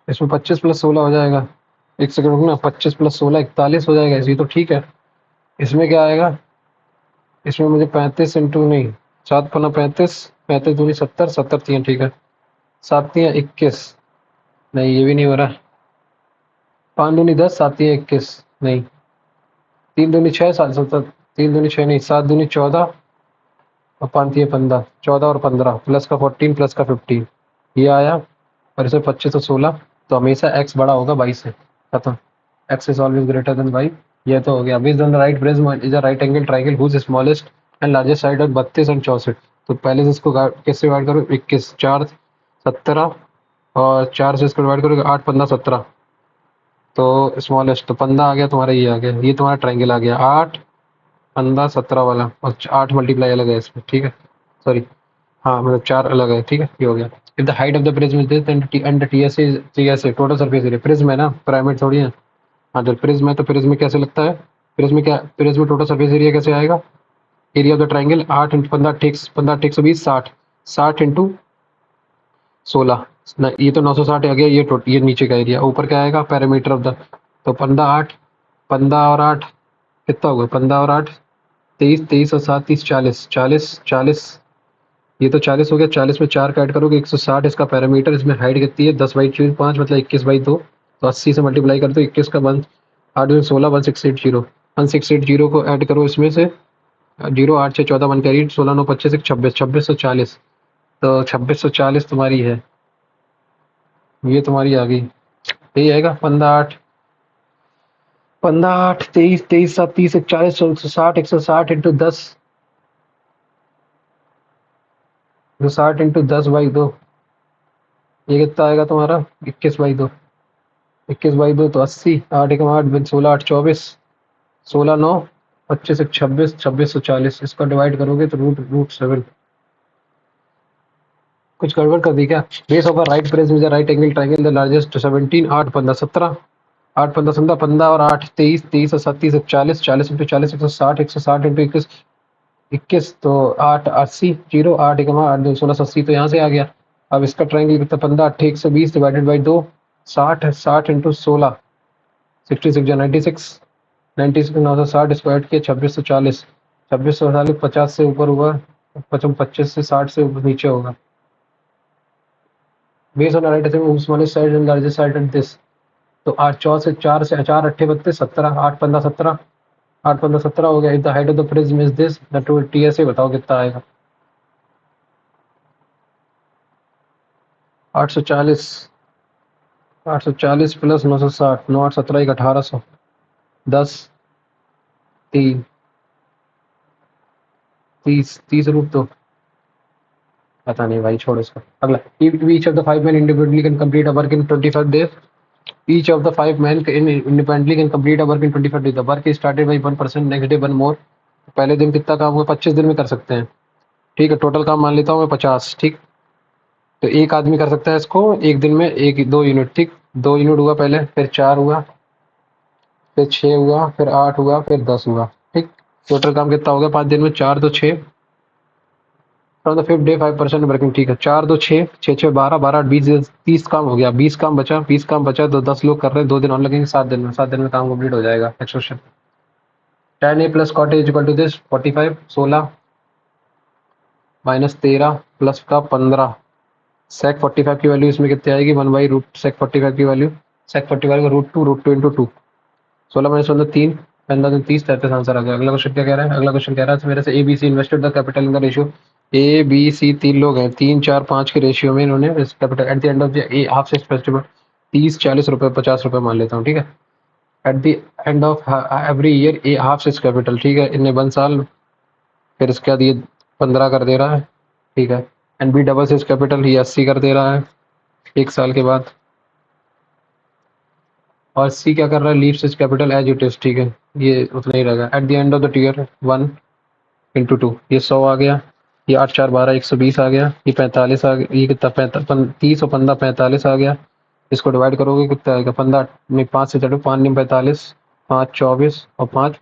A: इसमें 25 प्लस 16 हो जाएगा, एक सेकंड रुकना, 25 प्लस 16 41 हो जाएगा, इसी तो ठीक है। इसमें क्या आएगा, इसमें मुझे 35 इंटू नहीं, 7×5 = 35, 35×2 = 70, 70 3 ठीक है, 7×3 = 21, नहीं ये भी नहीं हो रहा, 5×2 = 10, 7×3 = 21, नहीं, 3×2 = 6, 7×7, 3×2 = 6 नहीं, 7×2 = 14 और 5×3 = 15, 14 और 15 प्लस का 14 प्लस का 15, ये आया, और इसे 25 और 16, तो हमेशा x बड़ा होगा 22 से, खत्म, x is always greater than y, ये तो हो गया। Based on the right prism is a right angle triangle whose smallest and largest side और 32 और 64, तो पहले से इसको कैसे डिवाइड करो, 21 4 17, और 4 से इसको डिवाइड करोगे 8 15 17, तो स्मॉलेस्ट तो 15 आ गया तुम्हारा, ये आ गया, ये तुम्हारा ट्रायंगल आ गया 8 15 17 वाला, और 8 मल्टीप्लाई अलग है इसमें, ठीक है, सॉरी, हाँ मतलब 4 अलग है, ठीक है, ये हो गया। If the height of the prism is this and the TSA is TSA total surface area, prism है ना, पिरामिड थोड़ी है, हाँ जब प्रिज्म है तो प्रिज्म में कैसे लगता है, प्रिज्म में टोटल सरफेस एरिया कैसे आएगा, area of the triangle 8 into 15 ठीक 15 ठीक 120 60, 60 इंटू 16 ना, ये तो 960 आ गया, ये नीचे का एरिया, ऊपर क्या आएगा पैरामीटर ऑफ द, तो 15 8 15 और 8 कितना होगा, 15 और 8 23, 23 और 7 30 40 40 40, ये तो 40 हो गया, 40 में 4 का ऐड करोगे 160 इसका पैरामीटर, इसमें हाइट कितनी है 10/5 मतलब 21/2, तो 80 से मल्टीप्लाई कर दो 21 का 1 8 में 16 1680, 1680 को ऐड करो इसमें से, 0 8 6 14 1 कैरी 16 9 25 26 2640, तो 2640 तुम्हारी है, ये तुम्हारी आ गई, यही आएगा 15 8 15 8 23 23 7 30 41 160 इंटू 10, 60 इंटू 10/2, ये कितना आएगा तुम्हारा 21/2, 21/2 तो 80, 8 1 8 16 8 24, 16 9 25 1 26 2640, इसका डिवाइड करोगे तो रूट रूट 7, कुछ गड़बड़ कर दी क्या, base of a right prism is a right angle triangle the largest 17 8 15 17, 8 15 17 15 और 8 23 23 और 7 30 40 40 इंटू 40 160 इंटू 21 21, तो 8 80 0 8 1 8 2 16 80, तो यहाँ से आ गया। अब इसका ट्रायंगल कितना 15 8 120 डिवाइडेड बाई 2, 60 60 इंटू 16 66 या 96, 96 960 स्क्वायर किया 2640, 2640 50 से ऊपर हुआ, 25 से 60 से ऊपर नीचे होगा। Base on right smallest side and largest side at this, तो 8 4 से 4 से 4 8 32 17 8 15 17, 8 15 17 हो गया। If the height of the prism is this the two TSA बताओ कितना आएगा, 840 840 प्लस 960 9 8 17 1800 10 3 30 30 रूट, तो पता नहीं भाई, छोड़ इसको। अगला, each of the 5 men individually can complete a work in 25 days, each of the 5 men independently can complete a work in 25 days, the work is started by one person, next day one more, पहले दिन कितना काम हुआ 25 दिन में कर सकते हैं, ठीक है, टोटल काम मान लेता हूँ मैं 50, ठीक, तो एक आदमी कर सकता है इसको एक दिन में 2 यूनिट, ठीक, 2 यूनिट हुआ पहले, फिर 4 हुआ, फिर 6 हुआ, फिर 8 हुआ, फिर 10 हुआ, ठीक, टोटल काम कितना हो गया 5 दिन में, 4 2 6, from the fifth day 5% working, ठीक है, 4 2 6 6 6 12 12 20 30 काम हो गया, 20 काम बचा, तो 10 लोग कर रहे हैं, 2 दिन और लगेंगे, 7 दिन में, 7 दिन में काम कंप्लीट हो जाएगा। Next question, tan a plus cot a is equal to this 45 16 minus 13 plus का 15, sec 45 की वैल्यू इसमें कितनी आएगी 1/रूट sec 45 की वैल्यू, sec 45 का रूट टू इंटू टू, 16 माइनस 15 3 15 30 33 आंसर आ गया। अगला क्वेश्चन क्या कह रहा है, अगला क्वेश्चन कह रहा है मेरे से A B C invested the capital in the ratio, A B C 3 लोग हैं, 3 4 5 के रेशियो में इन्होंने capital eight the end of A half से फेस्टिवल 30 40 रुपए 50 रुपए मान लेता हूँ, ठीक है, eight the end of every year A half से कैपिटल, ठीक है, इन्हें 1 साल, फिर इसके बाद ये 15 कर दे रहा है, ठीक है, एंड बी डबल से कैपिटल ये 80 कर दे रहा है 1 साल के बाद, और सी क्या कर रहा है leave switch capital as it is, ठीक है, ये उतना ही रहेगा। At the end of the year 1 into 2, ये 100 आ गया, ये 8 4 12 120 आ गया, ये 45 आ गया, ये कितना 30 और 15 45 आ गया, इसको डिवाइड करोगे कितना आएगा 15 में 5 से चढ़ो 5 में 45 5 24 और 5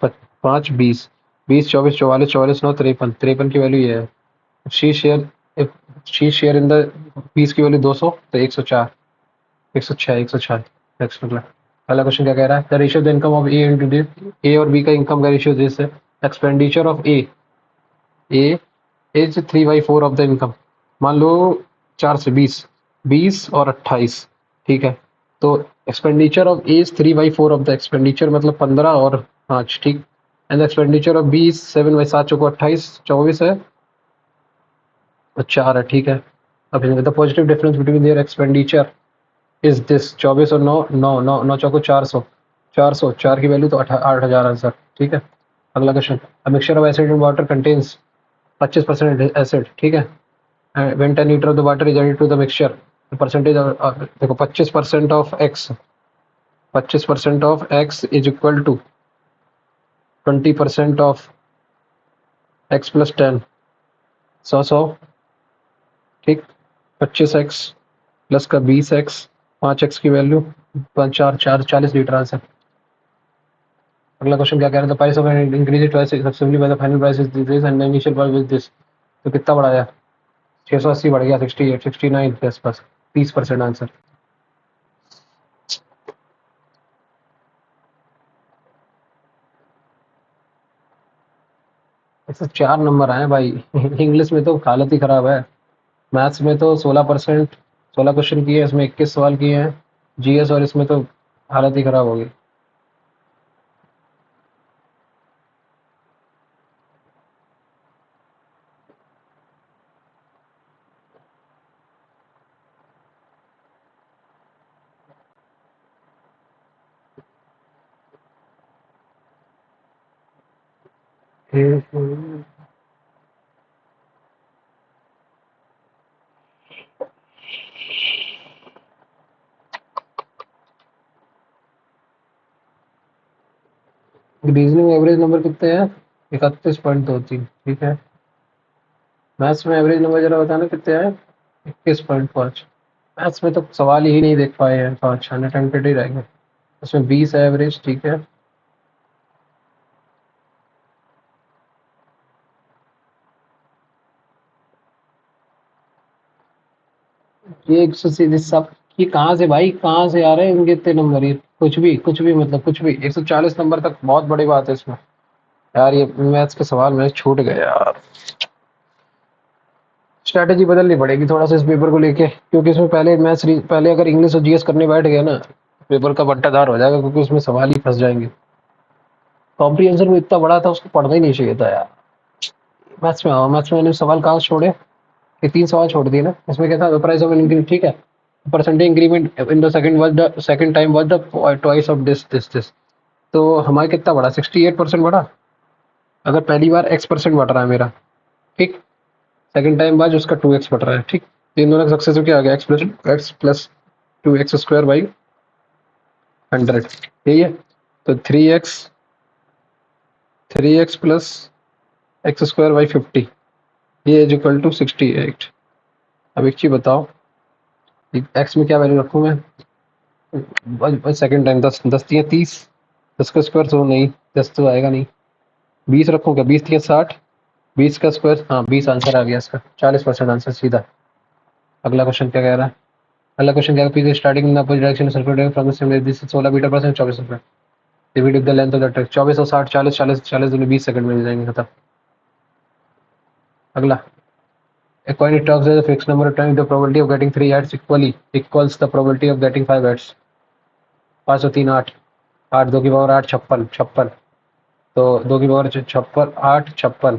A: 5 20 20 24 44 44 9 53 53 की वैल्यू ये है। She share if she share in the 20 की वैल्यू 200, तो 104 106 106। नेक्स्ट अगला, अगला क्वेश्चन क्या कह रहा है, the ratio the income of A into D, A और बी का इनकम का रेशियो दिस है, expenditure of A A as 3/4 of the income. मान लो 4 से 20, 20 और 28, ठीक है। तो expenditure of as 3/4 of the expenditure मतलब 15 और 5, ठीक। एंड एक्सपेंडिचर ऑफ 20, 7/7 = 28, 24 है और 4 है, ठीक है। अब the positive difference between their expenditure is this 24 और 9, 9 9 9 चौको 400, 400 4 की वैल्यू तो 8,000 आंसर, ठीक है। अगला question, a mixture of acid and water contains 25% acid, ठीक है। When 10 liter of the water is added to the mixture, the percentage of देखो 25% of x, 25% of x is equal to 20% of x plus 10, 100, ठीक। 25x plus का 20x, 5x की value 5 4 40 litre answer. अगला question क्या कह रहा था, price of increase twice successfully by the final price is this and initial price is this. तो कितना बढ़ाया, 680 बढ़ गया 68, 69 के आसपास, 30% आंसर। ऐसे 4 नंबर आए भाई। इंग्लिश में तो हालत ही खराब है। मैथ्स में तो 16%, 16 क्वेश्चन किए, इसमें 21 सवाल किए हैं। जीएस और इसमें तो हालत ही खराब होगी। रीजनिंग एवरेज नंबर कितने हैं, 31.23, ठीक है। मैथ्स में एवरेज नंबर जरा बताना कितने हैं, 21.5। मैथ्स में तो सवाल ही नहीं देख पाए हैं, 5 अनअटेम्प्टेड ही रह गए। उसमें 20 है एवरेज, ठीक है। ये 180 सब, ये कहाँ से भाई, कहाँ से आ रहे हैं इनके इतने नंबर, ये कुछ भी मतलब कुछ भी 140 नंबर तक बहुत बड़ी बात है इसमें। यार ये मैथ्स के सवाल मेरे छूट गए यार। स्ट्रैटेजी बदलनी पड़ेगी थोड़ा सा इस पेपर को लेके, क्योंकि इसमें पहले अगर इंग्लिश और जीएस करने बैठ गए ना, पेपर का बट्टाधार हो जाएगा, क्योंकि उसमें सवाल ही फंस जाएंगे। कॉम्प्रिहेंशन में इतना बड़ा था, उसको पढ़ना ही नहीं चाहिए था यार। मैथ्स में मैंने सवाल कहाँ से छोड़े, ये 3 सवाल छोड़ दिए ना। इसमें क्या था, प्राइस ऑफ इंक्रीमेंट, ठीक है। Percentage increment in the second was the second time was the twice of this. तो हमारा कितना बढ़ा, 68% बढ़ा। अगर पहली बार x% बढ़ रहा है मेरा, ठीक, सेकंड टाइम बाद उसका 2x बढ़ रहा है, ठीक। तो इन दोनों का सक्सेसिव क्या आ गया, x+2x² 100, यही है। तो 3x प्लस x² 50, ये इज इक्वल टू 68। अब एक चीज बताओ, एक्स में क्या वैल्यू रखूँ मैं, सेकंड टाइम 10, 10 × 3 = 30, 10 का स्क्वायर तो नहीं, 10 तो आएगा नहीं। 20 रखूँ क्या, 20 × 3 = 60, 20 का स्क्वायर, हाँ 20 आंसर आ गया इसका, 40% आंसर सीधा। अगला क्वेश्चन क्या कह रहा है, अगला क्वेश्चन क्या है, starting in opposite direction circular from the same this 16 metre per second, 24 रुपये। Divide the length of the track, 24 और 60, 40 40 40 दूनी 20 सेकंड में मिल जाएंगे, खत्म। अगला, a coin it talks as a fixed number of times the probability of getting 3 heads equally equals the probability of getting 5 heads। 5 और 3 8, 8 2 की power 8 56 56, तो 2 की पावर 56 8 56,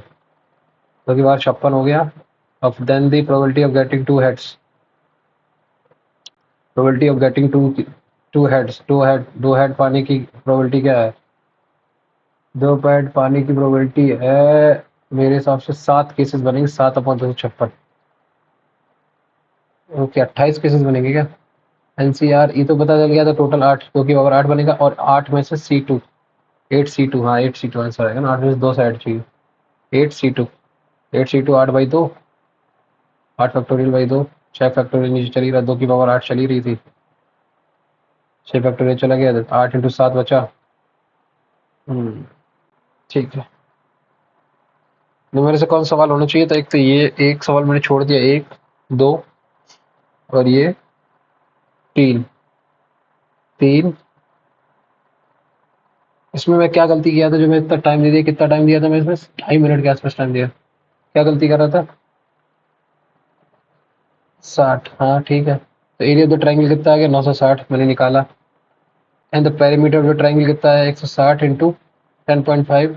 A: 2 की पावर 56 हो गया। अब then the probability of getting 2 heads, probability of getting 2 heads, 2 head पाने की प्रोबेबिलिटी क्या है, 2 हेड पाने की प्रोबेबिलिटी है मेरे हिसाब से 7 केसेस बनेंगे, 7/256। ओके 28 केसेस बनेंगे क्या, एनसीआर ये तो पता चल गया था, टोटल 8, 2 की पावर 8 बनेगा, और 8 में से C2, 8C2, हाँ 8C2 आंसर आएगा ना, 8 में से 2 साइड चाहिए, 8C2, 8C2 8/2, 8 फैक्टोरियल/2, 6 फैक्टोरियल नीचे चली रहा, 2 की पावर 8 चली रही थी, 6 फैक्टोरियल चला गया, 8 × 7 बचा। ठीक है। तो मेरे से कौन सवाल होना चाहिए था, एक तो ये एक सवाल मैंने छोड़ दिया, 1 2 और ये 3 3। इसमें मैं क्या गलती किया था, जो मैं इतना टाइम दे दिया, कितना टाइम दिया था मैं इसमें, 2.5 मिनट के आसपास टाइम दिया। क्या गलती कर रहा था? 60। हाँ ठीक है, तो एरिया ऑफ द ट्राइंगल कितना आ गया? 960 मैंने निकाला। And the perimeter of the triangle कितना है? 160 इंटू 10.5।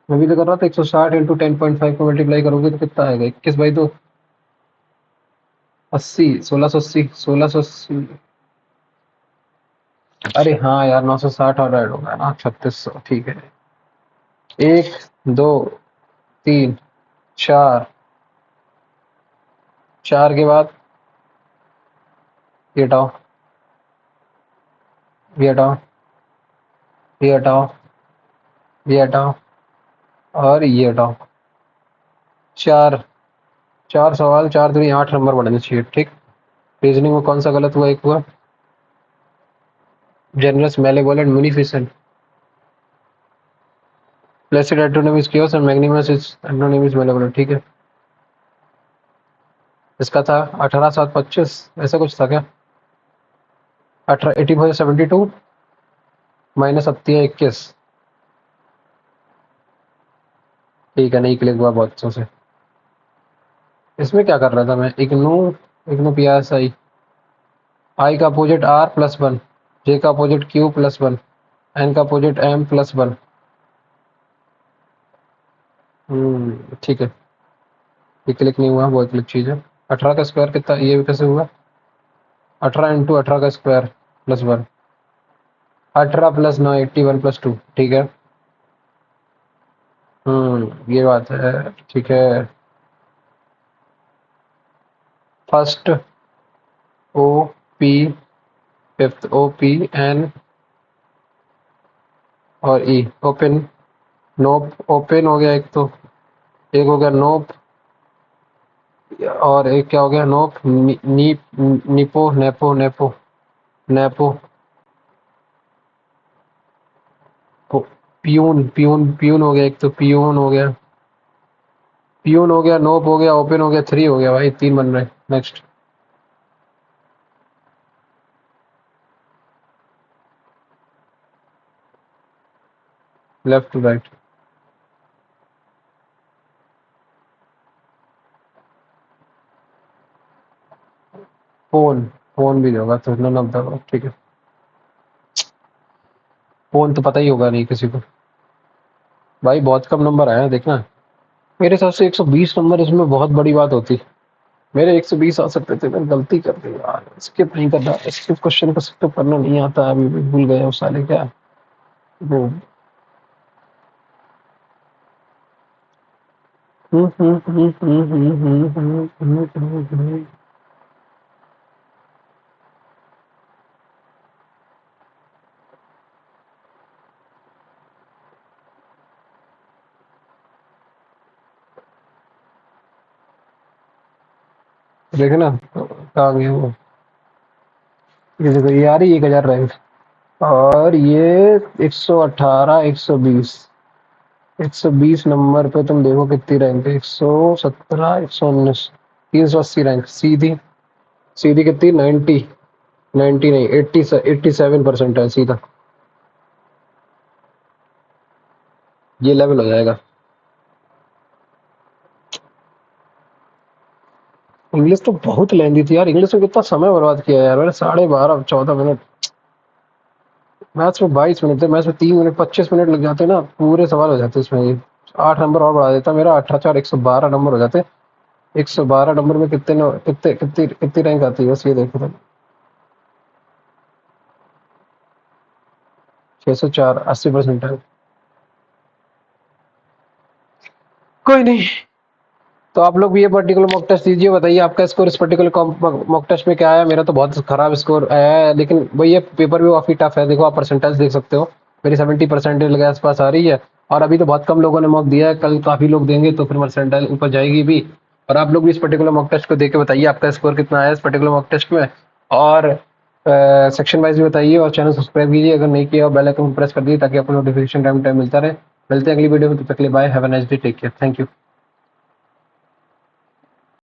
A: मैं भी तो कर रहा था, 160 इंटू 10.5 को मल्टीप्लाई करोगे तो कितना आएगा? 21/2, 80, 1680, 1680। अरे हाँ यार, 960 और ऐड होगा ना, 3600। ठीक है, 1, 2, 3, 4। 4 के बाद ये हटाओ, ये हटाओ, ये हटाओ, ये हटाओ और ये हटाओ। 4। 4 सवाल, 4 दूनी 8 नंबर बढ़ने चाहिए। ठीक, रीजनिंग में कौन सा गलत हुआ? एक हुआ, generous, malevolent, munificent. Placid antonym is chaos and magnanimous is antonym is malevolent. ठीक है, इसका था 18/7/25, ऐसा कुछ था क्या? 84/72 माइनस 21। ठीक है, नहीं क्लिक हुआ बहुत अच्छे से। इसमें क्या कर रहा था मैं? IGNOU, IGNOU P S I. I का opposite R plus one, J का opposite Q plus one, N का अपोजिट एम प्लस वन। ठीक है, ये क्लिक नहीं हुआ, बहुत क्लिक चीज़ है। 18 का स्क्वायर कितना? ये भी कैसे हुआ? 18 इंटू 18 का स्क्वायर प्लस वन। 18 प्लस 9, 81+2। ठीक है, ये बात है। ठीक है, first O P, fifth O P N और ई। ओपन, नोप ओपन हो गया एक तो, एक हो गया नोप, और एक क्या हो गया? नोप नी, निपो, नेपो, नेपो, नेपो, प्यून, प्यून, प्यून हो गया एक तो, प्यून हो गया, प्यून हो गया, नोप हो गया, ओपन हो गया, 3 हो गया भाई, 3 बन रहे। Next, left to right. Phone, phone भी होगा तो नन ऑफ द। ठीक है, फोन तो पता ही होगा नहीं किसी को भाई, बहुत कम नंबर आया है देखना। मेरे हिसाब से 120 नंबर इसमें बहुत बड़ी बात होती। मेरे 120 आ सकते थे, मैंने गलती कर दी यार, स्किप नहीं करना, स्किप क्वेश्चन को स्किप करना नहीं आता, अभी भी भूल गया उस साले क्या वो। देखना कहाँ गए वो। ये देखो, ये आ रही 1000 रैंक, और ये 118, 120, 120 नंबर पे तुम देखो कितनी रैंक है? 117, 119, 380 रैंक सीधी। सीधी कितनी? 90, 90 नहीं, 87% है सीधा। ये लेवल हो जाएगा। इंग्लिश तो बहुत लेंदी थी यार, इंग्लिश में कितना समय बर्बाद किया यार मैंने, 12.5 14 मिनट। मैथ्स में 22 मिनट थे, मैथ्स में 3 मिनट 25 मिनट लग जाते ना, पूरे सवाल हो जाते इसमें। ये 8 नंबर और बढ़ा देता मेरा, 18 112 नंबर हो जाते। 112 नंबर में कितने कितने कितनी कितनी रैंक आती है बस ये देखो तुम। 604, 80% है। कोई नहीं, तो आप लोग भी ये पर्टिकुलर मॉक टेस्ट दीजिए, बताइए आपका स्कोर इस पर्टिकुलर मॉक टेस्ट में क्या आया। मेरा तो बहुत खराब स्कोर आया है, लेकिन वही ये पेपर भी काफी टफ है। देखो आप परसेंटेज देख सकते हो, मेरी 70% के आसपास आ रही है, और अभी तो बहुत कम लोगों ने मॉक दिया है, कल काफी लोग देंगे तो फिर परसेंटेज ऊपर जाएगी भी। और आप लोग भी इस पर्टिकुलर मॉक टेस्ट को देख के बताइए आपका स्कोर कितना आया इस पर्टिकुलर मॉक टेस्ट में, और सेक्शन वाइज भी बताइए, और चैनल सब्सक्राइब कीजिए अगर नहीं किया, और बेल आइकन प्रेस कर दीजिए ताकि आपको नोटिफिकेशन टाइम टाइम मिलता रहे। मिलते हैं अगली वीडियो में, तब तक के लिए bye, have a nice day, take care, thank you.